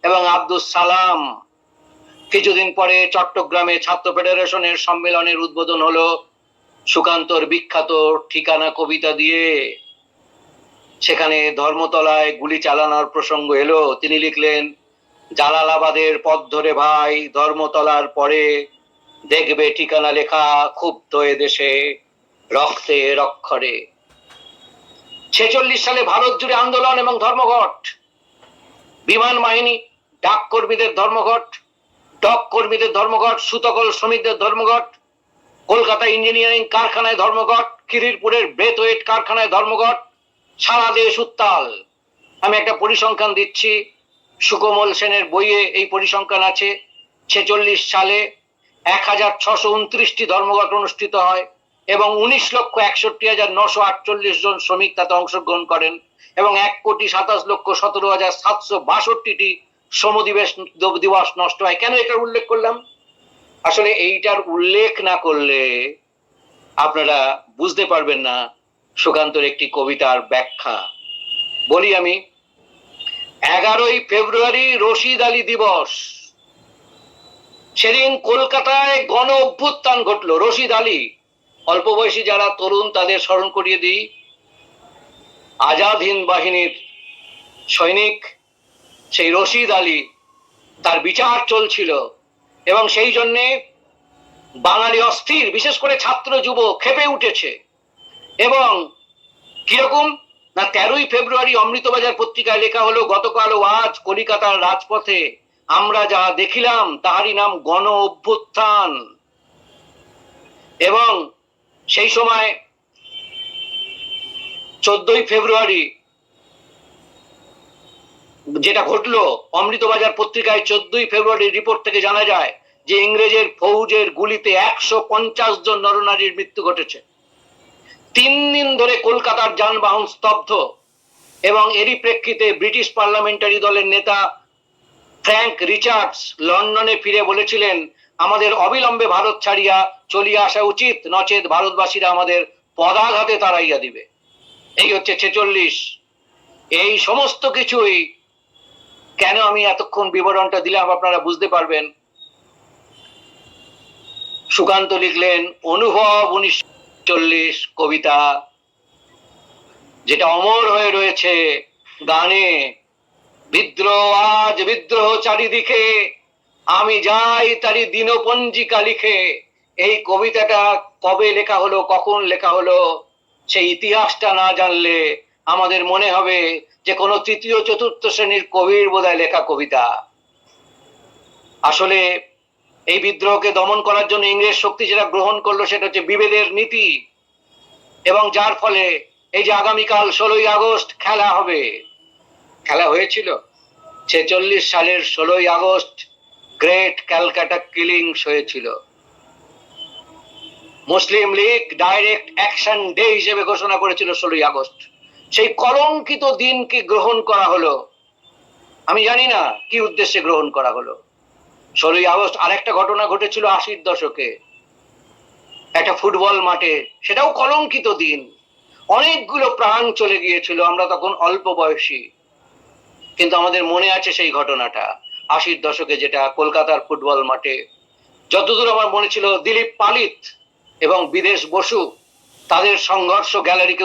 এবং আব্দুস সালাম। কিছুদিন পরে চট্টগ্রামে ছাত্র ফেডারেশনের সম্মেলনের উদ্বোধন হলো সুকান্তর বিখ্যাত ঠিকানা কবিতা দিয়ে। সেখানে ধর্মতলায় গুলি চালানোর প্রসঙ্গ এলো। তিনি লিখলেন, জালালাবাদের পথ ধরে ভাই ধর্মতলার পরে, দেখবে ঠিকানা লেখা ক্ষুব্ধ এ দেশে রক্তে রক্ষরে। 46 সালে ভারত জুড়ে আন্দোলন এবং ধর্মঘট। বিমান বাহিনী, ডাক কর্মীদের ধর্মঘট, ডক কর্মীদের ধর্মঘট, সুতকল শ্রমিকদের ধর্মঘট। কলকাতা ইঞ্জিনিয়ারিং কারখানায় ধর্মঘট, খিদিরপুরের ব্রেথওয়েট কারখানায় ধর্মঘট, সারা দেশ উত্তাল। আমি একটা পরিসংখ্যান দিচ্ছি, সুকোমল সেনের বইয়ে এই পরিসংখ্যান আছে। 46 সালে 1629টি ধর্মঘট অনুষ্ঠিত হয় এবং 19,61,948 জন শ্রমিক তাতে অংশগ্রহণ করেন এবং 1,27,17,762টি শ্রম দিবস নষ্ট হয়। কেন এটার উল্লেখ করলাম? আসলে এইটার উল্লেখ না করলে আপনারা বুঝতে পারবেন না সুকান্তর একটি কবিতার ব্যাখ্যা। বলি আমি, 11ই ফেব্রুয়ারি রশিদ আলী দিবস। সেদিন কলকাতায় গণ অভ্যুত্থান ঘটলো। রশিদ আলী, অল্প বয়সী যারা তরুণ তাদের স্মরণ করিয়ে দিই, আজাদ হিন্দ বাহিনীর সৈনিক সেই রশিদ আলী, তার বিচার চলছিল এবং সেই জন্যে বাঙালি অস্থির, বিশেষ করে ছাত্র যুব ক্ষেপে উঠেছে। এবং কিরকম না, 13ই ফেব্রুয়ারি অমৃতবাজার পত্রিকায় লেখা হলো, গতকাল ও আজ কলিকাতার রাজপথে আমরা যা দেখিলাম তাহারই নাম গণ অভ্যুত্থান। এবং সেই সময় 14ই ফেব্রুয়ারি যেটা ঘটলো, অমৃতবাজার পত্রিকায় 14ই ফেব্রুয়ারি রিপোর্ট থেকে জানা যায় যে ইংরেজের ফৌজের গুলিতে 150 জন নরনারীর মৃত্যু ঘটেছে। 3 দিন ধরে কলকাতার যানবাহন স্তব্ধ এবং এরই প্রেক্ষিতে ব্রিটিশ পার্লামেন্টারি দলের নেতা ফ্র্যাঙ্ক রিচার্ডস লন্ডনে ফিরে বলেছিলেন, আমাদের অবিলম্বে ভারত ছাড়িয়া চলিয়া আসা উচিত, নচেত ভারতবাসীরা আমাদের পদাঘাতে তাড়াইয়া দিবে। এই হচ্ছে 46। এই সমস্ত কিছুই কেন আমি এতক্ষণ বিবরণটা দিলাম আপনারা বুঝতে পারবেন। সুকান্ত লিখলেন অনুভব 1940 কবিতা, যেটা অমর হয়ে রয়েছে গানে। বিদ্রোহ আজ বিদ্রোহ চারিদিকে, আমি যাই তারি দিনপঞ্জিকা লিখে। এই কবিতাটা কবে লেখা হলো, কখন লেখা হলো, সেই ইতিহাসটা না জানলে আমাদের মনে হবে যে কোনো তৃতীয় চতুর্থ শ্রেণীর কবির বোধহয় লেখা কবিতা। আসলে এই বিদ্রোহকে দমন করার জন্য ইংরেজ শক্তি যেটা গ্রহণ করলো সেটা হচ্ছে বিভেদের নীতি, এবং যার ফলে এই যে আগামীকাল 16ই আগস্ট খেলা হবে, খেলা হয়েছিল 46 সালের 16ই আগস্ট গ্রেট ক্যালকাটা কিলিংস হয়েছিল। মুসলিম লীগ ডাইরেক্ট অ্যাকশন ডে হিসেবে ঘোষণা করেছিল 16ই আগস্ট। সেই কলঙ্কিত দিনকে গ্রহণ করা হলো। আমি জানি না কি উদ্দেশ্যে গ্রহণ করা হলো 16ই আগস্ট। আরেকটা ঘটনা ঘটেছিল 80-র দশকে একটা ফুটবল মাঠে, সেটাও কলঙ্কিত দিন। অনেকগুলো প্রাণ চলে গিয়েছিল, আমরা তখন অল্প বয়সী, কিন্তু আমাদের মনে আছে সেই ঘটনাটা 80-র দশকে, যেটা কলকাতার ফুটবল মাঠে। যতদূর আমার মনে ছিল দিলীপ পালিত এবং বিদেশ বসু তাদের সংঘর্ষ গ্যালারিকে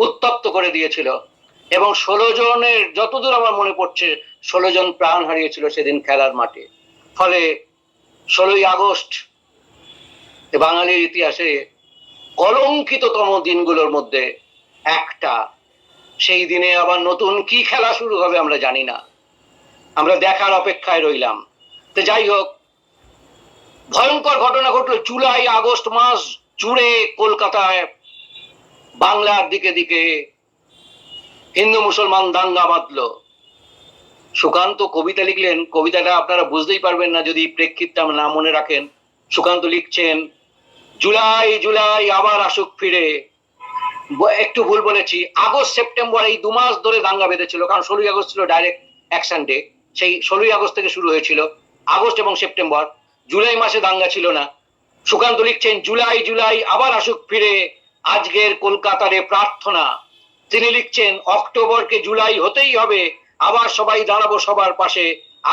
উত্তপ্ত করে দিয়েছিল এবং 16 জনের, যতদূর আমার মনে পড়ছে 16 জন প্রাণ হারিয়েছিল সেদিন খেলার মাঠে। ফলে 16ই আগস্ট বাঙালির ইতিহাসে কলঙ্কিততম দিনগুলোর মধ্যে একটা। সেই দিনে আবার নতুন কি খেলা শুরু হবে আমরা জানি না, আমরা দেখার অপেক্ষায় রইলাম। তো যাই হোক, ভয়ঙ্কর ঘটনা ঘটলো জুলাই আগস্ট মাস জুড়ে কলকাতায়। বাংলার দিকে দিকে হিন্দু মুসলমান দাঙ্গা বাঁধলো। সুকান্ত কবিতা লিখলেন, কবিতাটা আপনারা বুঝতেই পারবেন না যদি প্রেক্ষিতটা না মনে রাখেন। সুকান্ত লিখছেন, জুলাই জুলাই আবার আসুক ফিরে। একটু ভুল বলেছি, আগস্ট সেপ্টেম্বর এই 2 মাস ধরে দাঙ্গা বেঁধেছিল, কারণ 16ই আগস্ট ছিল ডাইরেক্ট অ্যাকশন ডে। সেই 16ই আগস্ট থেকে শুরু হয়েছিল আগস্ট এবং সেপ্টেম্বর, জুলাই মাসে দাঙ্গা ছিল না। সুকান্ত লিখছেন, জুলাই জুলাই আবার আসুক ফিরে, আজকের কলকাতারে প্রার্থনা। তিনি লিখছেন, অক্টোবরকে জুলাই হতেই হবে, আবার সবাই দাঁড়াবো সবার পাশে।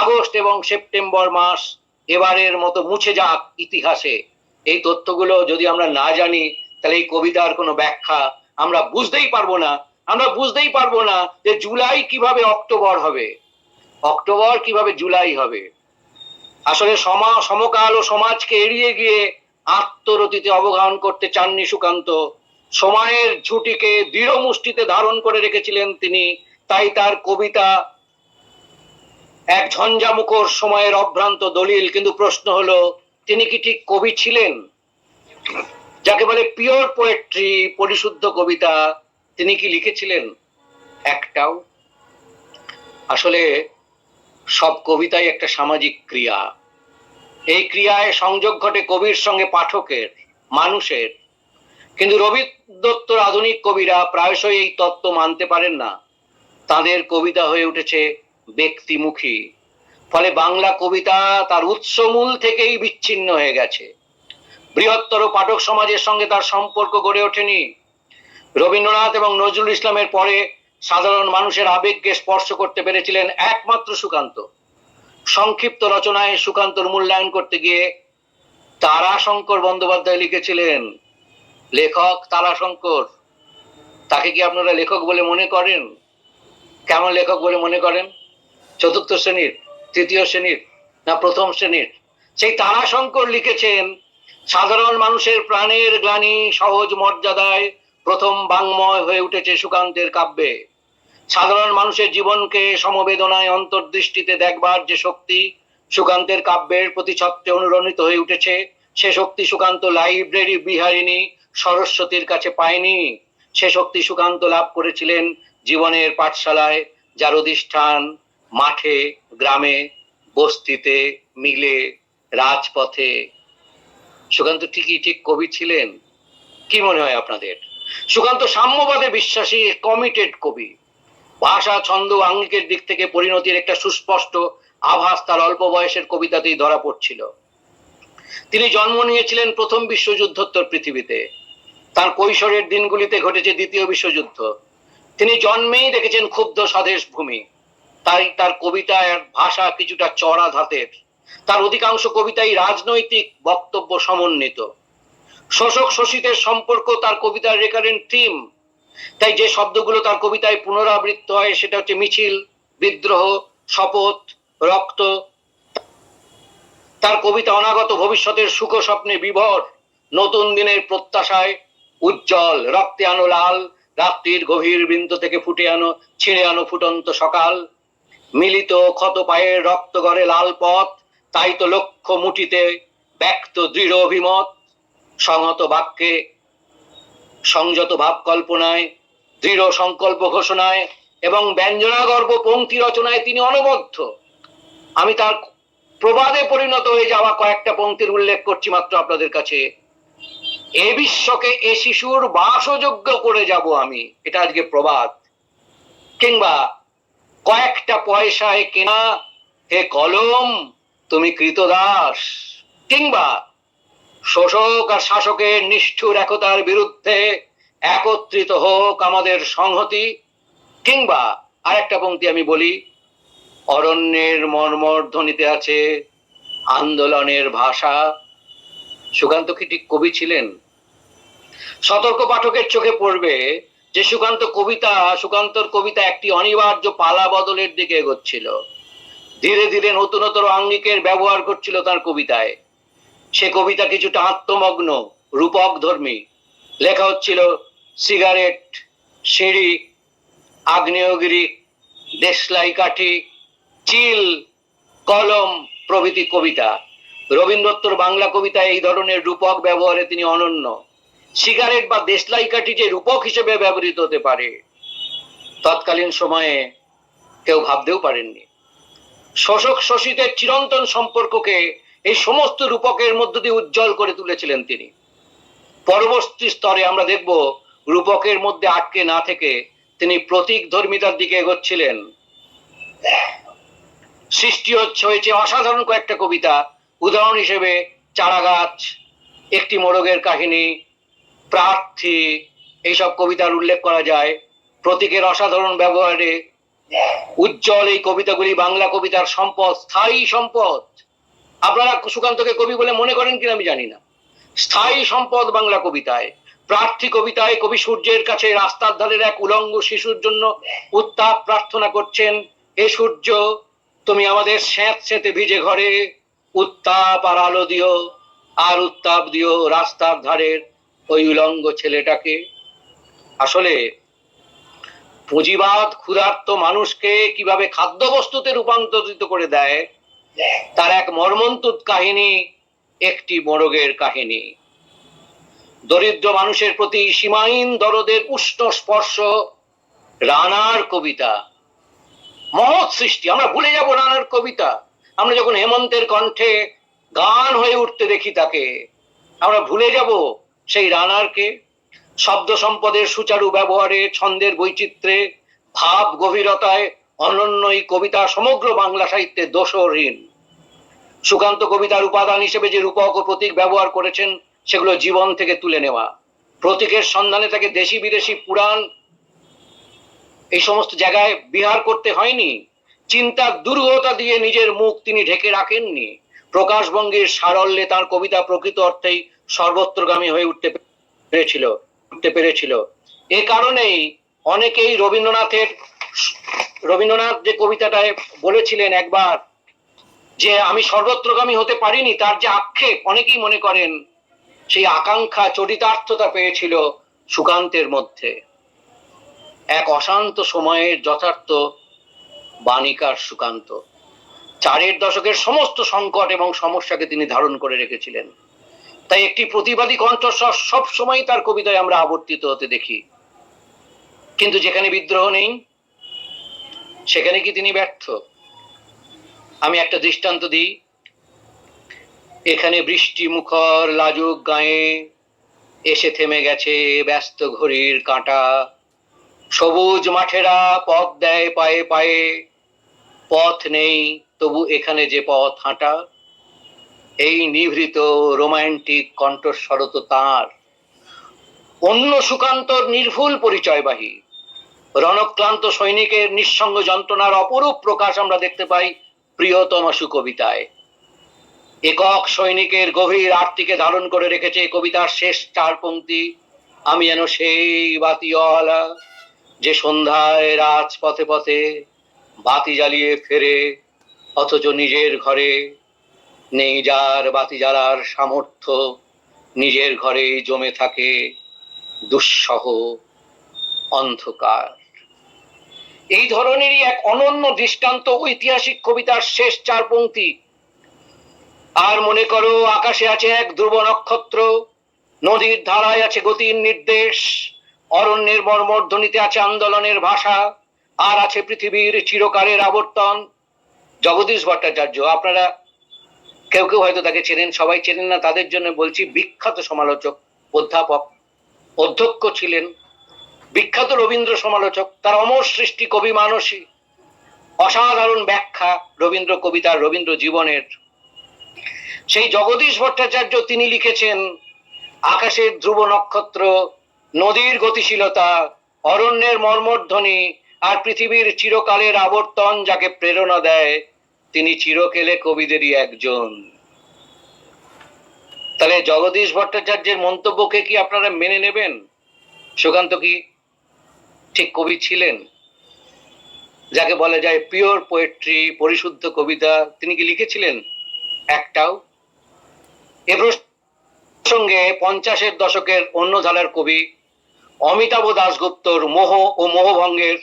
আগস্ট এবং সেপ্টেম্বর মাস এবারের মতো মুছে যাক ইতিহাসে। এই তথ্যগুলো যদি আমরা না জানি তাহলে এই কবিতার কোনো ব্যাখ্যা আমরা বুঝতেই পারবো না। আমরা বুঝতেই পারবো না যে জুলাই কিভাবে অক্টোবর হবে, অক্টোবর কিভাবে জুলাই হবে। আসলে সমকাল ও সমাজকে এড়িয়ে গিয়ে আত্মরতিতে অবগাহন করতে চাননি সুকান্ত। সময়ের ঝুঁটিকে দৃঢ় মুষ্টিতে ধারণ করে রেখেছিলেন তিনি। তাই তার কবিতা এক ঝঞ্ঝামুখর সময়ের অভ্রান্ত দলিল। কিন্তু প্রশ্ন হলো, তিনি কি ঠিক কবি ছিলেন? যাকে বলে পিওর পোয়েট্রি, পরিশুদ্ধ কবিতা, তিনি কি লিখেছিলেন? একটাও। আসলে সব কবিতাই একটা সামাজিক ক্রিয়া। এই ক্রিয়ায় সংযোগ ঘটে কবির সঙ্গে পাঠকের, মানুষের। কিন্তু রবি দত্তর আধুনিক কবিরা প্রায়শই এই তত্ত্ব মানতে পারেন না। তাদের কবিতা হয়ে উঠেছে ব্যক্তিমুখী। ফলে বাংলা কবিতা তার উৎসমূল থেকেই বিচ্ছিন্ন হয়ে গেছে। বৃহত্তর পাঠক সমাজের সঙ্গে তার সম্পর্ক গড়ে ওঠেনি। রবীন্দ্রনাথ এবং নজরুল ইসলামের পরে সাধারণ মানুষের আবেগকে স্পর্শ করতে পেরেছিলেন একমাত্র সুকান্ত। সংক্ষিপ্ত রচনায় সুকান্তর মূল্যায়ন করতে গিয়ে তারাশঙ্কর বন্দ্যোপাধ্যায় লিখেছিলেন, লেখক তারাশঙ্কর। তাকে কি আপনারা লেখক বলে মনে করেন? কেমন লেখক বলে মনে করেন? চতুর্থ শ্রেণীর, তৃতীয় শ্রেণীর, না প্রথম শ্রেণীর? সেই তারাশঙ্কর লিখেছেন, সাধারণ মানুষের প্রাণের গ্লানি সহজ মর্যাদায় প্রথম বাংময় হয়ে উঠেছে সুকান্তের কাব্যে। সাধারণ মানুষের জীবনকে সমবেদনায় অন্তর্দৃষ্টিতে দেখবার যে শক্তি সুকান্তের কাব্যের প্রতি ছত্রে অনুরণিত হয়ে উঠেছে, সে শক্তি সুকান্ত লাইব্রেরি বিহারিণী সরস্বতীর কাছে পায়নি। সে শক্তি সুকান্ত লাভ করেছিলেন জীবনের পাঠশালায়, যার অধিষ্ঠান মাঠে, গ্রামে, বস্তিতে, মিলে, রাজপথে। সুকান্ত ঠিক কবি ছিলেন? কি মনে হয় আপনাদের? সুকান্ত সাম্যবাদে বিশ্বাসী, কমিটেড কবি। ভাষা, ছন্দ, আঙ্গিকের দিক থেকে পরিণতির একটা সুস্পষ্ট আভাস তার অল্প বয়সের কবিতাতেই ধরা পড়ছিল। তিনি জন্ম নিয়েছিলেন প্রথম বিশ্বযুদ্ধোত্তর পৃথিবীতে। তার কৈশোরের দিনগুলিতে ঘটেছে দ্বিতীয় বিশ্বযুদ্ধ। তিনি জন্মেই দেখেছেন ক্ষুব্ধ স্বদেশ ভূমি। তাই তার কবিতার ভাষা কিছুটা চড়া ধাতের। তার অধিকাংশ কবিতাই রাজনৈতিক বক্তব্য সমন্বিত। শোষক শোষিতের সম্পর্ক তার কবিতার রেকারেন্ট থিম। তাই যে শব্দগুলো তার কবিতায় পুনরাবৃত্ত হয় সেটা হচ্ছে মিছিল, বিদ্রোহ, শপথ, রক্ত। তার কবিতা অনাগত ভবিষ্যতের সুখ স্বপ্নে বিভোর, নতুন দিনের প্রত্যাশায় উজ্জ্বল। রক্তে আনো লাল, রাত্রির গভীর বৃন্ত থেকে ফুটে আনো, ছিঁড়ে আনো ফুটন্ত সকাল। মিলিত ক্ষত পায়ের রক্ত গড়ে লাল পথ, তাই তো লক্ষ্য মুঠিতে ব্যক্ত দৃঢ় অভিমত। সংহত বাক্যে, সংযত ভাব কল্পনায়, দৃঢ় সংকল্প ঘোষণায় এবং ব্যঞ্জনাগর্ভ পংক্তি রচনায় তিনি অনবদ্য। আমি তার প্রবাদে পরিণত হয়ে যাওয়া কয়েকটা পংক্তির উল্লেখ করছি মাত্র আপনাদের কাছে। এ বিশ্বকে এ শিশুর বাসযোগ্য করে যাব আমি, এটা আজকে প্রবাদ। কিংবা কয়েকটা পয়সায় কেনা হে কলম তুমি কৃতদাস। কিংবা শোষক আর শাসকের নিষ্ঠুর একতার বিরুদ্ধে একত্রিত হোক আমাদের সংহতি। কিংবা আরেকটা পংক্তি আমি বলি, অরণ্যের মর্মর ধ্বনিতে আছে আন্দোলনের ভাষা। সুকান্ত কি ঠিক কবি ছিলেন? সতর্ক পাঠকের চোখে পড়বে যে সুকান্তর কবিতা একটি অনিবার্য পালা বদলের দিকে এগোচ্ছিল। ধীরে ধীরে নতুনতর আঙ্গিকের ব্যবহার করছিল তার কবিতায়। সে কবিতা কিছুটা আত্মমগ্ন, রূপক ধর্মী। লেখা হচ্ছিল সিগারেট, সিঁড়ি, আগ্নেয়গিরি, দেশলাই কাঠি, চিল, কলম প্রভৃতি কবিতা। রবীন্দ্র দত্তর বাংলা কবিতায় এই ধরনের রূপক ব্যবহারে তিনি অনন্য। সিগারেট বা দেশলাই কাঠি যে রূপক হিসেবে ব্যবহৃত হতে পারে তৎকালীন সময়ে কেউ ভাবতেও পারেননি। শোষক শোষিতের চিরন্তন সম্পর্ককে এই সমস্ত রূপকের মধ্য দিয়ে উজ্জ্বল করে তুলেছিলেন তিনি। পরবর্তী স্তরে আমরা দেখব রূপকের মধ্যে আটকে না থেকে তিনি প্রতীক ধর্মিতার দিকে এগোচ্ছিলেন। সৃষ্টি হয়েছে অসাধারণ কয়েকটা কবিতা। উদাহরণ হিসেবে চারাগাছ, একটি মোরগের কাহিনী, প্রার্থী, এইসব কবিতার উল্লেখ করা যায়। প্রতীকের অসাধারণ ব্যবহারে উজ্জ্বল এই কবিতাগুলি বাংলা কবিতার সম্পদ, স্থায়ী সম্পদ। আপনারা সুকান্তকে কবি বলে মনে করেন কিনা আমি জানি না। স্থায়ী সম্পদ বাংলা কবিতায়। প্রার্থী কবিতায় কবি সূর্যের কাছে রাস্তার ধারের এক উলঙ্গ শিশুর জন্য উত্তাপ প্রার্থনা করছেন। এ সূর্য, তুমি আমাদের স্যাঁতে ভিজে ঘরে উত্তাপ আর আলো দিও, আর উত্তাপ দিও রাস্তার ধারের ওই উলঙ্গ ছেলেটাকে। আসলে পুঁজিবাদ ক্ষুধার্ত মানুষকে কিভাবে খাদ্যবস্তুতে রূপান্তরিত করে দেয় তার এক মর্মন্তুদ কাহিনী একটি মোরগের কাহিনী। দরিদ্র মানুষের প্রতি সীমাহীন দরদের উষ্ণ স্পর্শ, রানার কবিতা, মহৎ সৃষ্টি। আমরা ভুলে যাব রানার কবিতা। আমরা যখন হেমন্তের কণ্ঠে গান হয়ে উঠতে দেখি তাকে, আমরা ভুলে যাব সেই রানারকে। শব্দ সম্পদের সুচারু ব্যবহারে, ছন্দের বৈচিত্র্যে, ভাব গভীরতায় অনন্য এই কবিতা সমগ্র বাংলা সাহিত্যে দোষহীন। সুকান্ত কবিতার উপাদান হিসেবে যে রূপক ও প্রতীক ব্যবহার করেছেন সেগুলো জীবন থেকে তুলে নেওয়া। প্রতীকের সন্ধানে তাকে দেশি বিদেশি পুরাণ এই সমস্ত জায়গায় বিহার করতে হয়নি। চিন্তার দুর্গতা দিয়ে নিজের মুখ তিনি ঢেকে রাখেননি। প্রকাশভঙ্গির সারল্যে তার কবিতা প্রকৃত অর্থেই সর্বত্রগামী হয়ে উঠতে পেরেছিল। এ কারণেই অনেকেই রবীন্দ্রনাথ যে কবিতাটায় বলেছিলেন একবার যে আমি সর্বত্রগামী হতে পারিনি, তার যে আক্ষেপ অনেকেই মনে করেন সেই আকাঙ্ক্ষা চরিতার্থতা পেয়েছিল সুকান্তের মধ্যে। এক অশান্ত সময়ের যথার্থ বাণিকার সুকান্ত চারের দশকের সমস্ত সংকট এবং সমস্যাকে তিনি ধারণ করে রেখেছিলেন। তাই একটি প্রতিবাদী কণ্ঠস্বর সবসময় তার কবিতায় আমরা আবর্তিত হতে দেখি। কিন্তু যেখানে বিদ্রোহ নেই সেখানে কি তিনি ব্যর্থ? আমি একটা দৃষ্টান্ত দিই। এখানে বৃষ্টি মুখর লাজুক গায়ে এসে থেমে গেছে ব্যস্ত ঘড়ির কাঁটা। সবুজ মাঠেরা পথ দেয় পায়ে পায়ে, পথ নেই তবু এখানে যে পথ হাঁটা। এই নিভৃত রোমান্টিক কণ্ঠস্বর তো তাঁর। অন্য সুকান্তর নির্ভুল পরিচয়বাহী। রণক্লান্ত সৈনিকের নিঃসঙ্গ যন্ত্রণার অপরূপ প্রকাশ আমরা দেখতে পাই প্রিয়তমাশু কবিতায়। একক সৈনিকের গভীর আরতিকে ধারণ করে রেখেছে কবিতার শেষ চার পংক্তি। আমি যেন সেই বাতিওয়ালা যে সন্ধ্যায় রাজপথে পথে বাতি জ্বালিয়ে ফেরে, অথচ নিজের ঘরে নেই যার বাতি জ্বালার সামর্থ্য, নিজের ঘরেই জমে থাকে দুঃসহ অন্ধকার। এই ধরনেরই এক অনন্য দৃষ্টান্ত ঐতিহাসিক কবিতার শেষ চার পংক্তি। আর মনে করো আকাশে আছে এক ধ্রুব নক্ষত্র, নদীর ধারায় আছে গতির নির্দেশ, অরণ্যের মর্মধ্বনিতে আছে আন্দোলনের ভাষা, আর আছে পৃথিবীর চিরকালের আবর্তন। জগদীশ ভট্টাচার্য, আপনারা কেউ কেউ হয়তো তাকে চেনেন, সবাই চেনেন না, তাদের জন্য বলছি, বিখ্যাত সমালোচক, অধ্যাপক, অধ্যক্ষ ছিলেন, বিখ্যাত রবীন্দ্র সমালোচক। তার অমর সৃষ্টি কবি মানসী, অসাধারণ ব্যাখ্যা রবীন্দ্র কবিতার, রবীন্দ্র জীবনের। সেই জগদীশ ভট্টাচার্য তিনি লিখেছেন আকাশের ধ্রুব নক্ষত্র, নদীর গতিশীলতা, অরণ্যের মর্মধ্বনি আর পৃথিবীর চিরকালের আবর্তন যাকে প্রেরণা দেয়, তিনি চিরকেলে কবিদেরই একজন। তাহলে জগদীশ ভট্টাচার্যের মন্তব্যকে কি আপনারা মেনে নেবেন? সুকান্ত কি ঠিক কবি ছিলেন? যাকে বলা যায় পিওর পোয়েট্রি, পরিশুদ্ধ কবিতা, তিনি কি লিখেছিলেন একটাও? এ প্রসঙ্গে 50-এর দশকের অন্য ধারার কবি অমিতাভ দাশগুপ্তর মোহ ও মোহভঙ্গের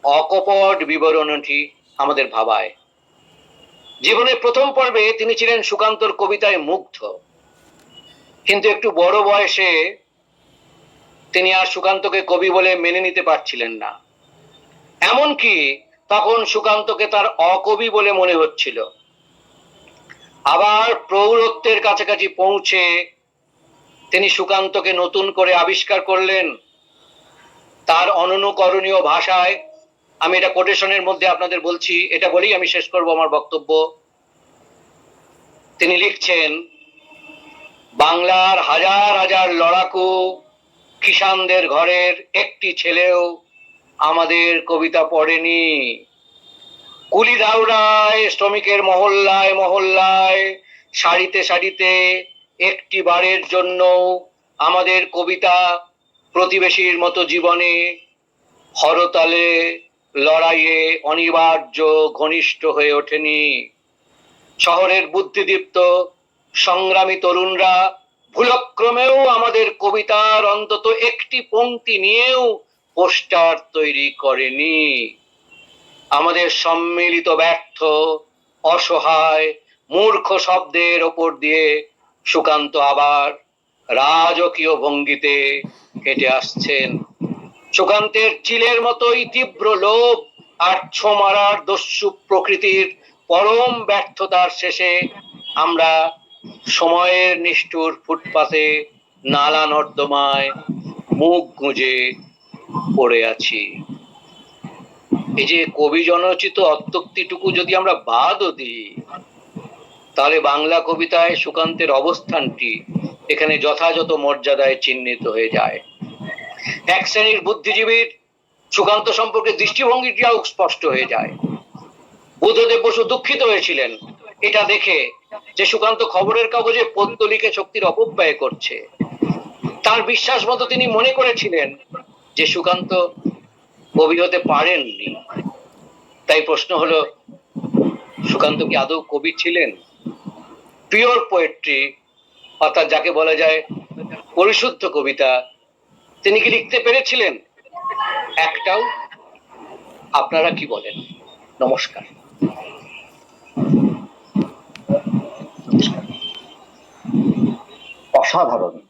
অকপট বিবরণটি আমাদের ভাবায়। জীবনের প্রথম পর্বে তিনি ছিলেন সুকান্তর কবিতায় মুগ্ধ, কিন্তু একটু বড় বয়সে তিনি আর সুকান্তকে কবি বলে মেনে নিতে পারছিলেন না। এমনকি তখন সুকান্তকে তার অকবি বলে মনে হচ্ছিল। আবার প্রৌঢ়ত্বের কাছাকাছি পৌঁছে তিনি সুকান্তকে নতুন করে আবিষ্কার করলেন তার অননুকরণীয় ভাষায়। আমি এটা কোটেশনের মধ্যে আপনাদের বলছি, এটা বলেই আমি শেষ করব আমার বক্তব্য। তিনি লিখছেন, বাংলার হাজার হাজার লড়াকু কিষানদের ঘরের একটি ছেলেও আমাদের কবিতা পড়েনি। কুলি দাউরায়, শ্রমিকের মহল্লায় মহল্লায়, সারিতে সারিতে একটি বারের জন্য আমাদের কবিতা প্রতিবেশীর মতো জীবনে, হরতালে, লড়াইয়ে অনিবার্য ঘনিষ্ঠ হয়ে ওঠেনি। শহরের বুদ্ধিদীপ্ত সংগ্রামী তরুণরা ভুলক্রমেও আমাদের কবিতার অন্তত একটি পংক্তি নিয়েও পোস্টার তৈরি করেনি। আমাদের সম্মিলিত ব্যর্থ, অসহায়, মূর্খ শব্দের ওপর দিয়ে সুকান্ত আবার রাজকীয় ভঙ্গিতে হেঁটে আসছেন। সুকান্তের চিলের মতোই তীব্র লোভ আর ছো মারার দস্যু প্রকৃতির পরম ব্যর্থতার শেষে আমরা সময়ের নিষ্ঠুর ফুটপাতে নালা নর্দমায় মুখ গুঁজে পড়ে আছি। এই যে কবি জনচিত অত্যক্তিটুকু যদি আমরা বাদও দিই, তাহলে বাংলা কবিতায় সুকান্তের অবস্থানটি এখানে যথাযথ মর্যাদায় চিহ্নিত হয়ে যায়। এক শ্রেণীর বুদ্ধিজীবীর সুকান্ত সম্পর্কে দৃষ্টিভঙ্গিটাও স্পষ্ট হয়ে যায়। বুদ্ধদেব বসু দুঃখিত হয়েছিলেন এটা দেখে যে সুকান্ত খবরের কাগজে পদ্য লিখে শক্তির অপব্যয় করছে। তার বিশ্বাস মতো তিনি মনে করেছিলেন যে সুকান্ত কবি হতে পারেননি। তাই প্রশ্ন হলো, সুকান্ত কি আদৌ কবি ছিলেন? পিওর পোয়েট্রি, অর্থাৎ যাকে বলা যায় পরিশুদ্ধ কবিতা, তিনি কি লিখতে পেরেছিলেন একটাও? আপনারা কি বলেন? নমস্কার।
অসাধারণ।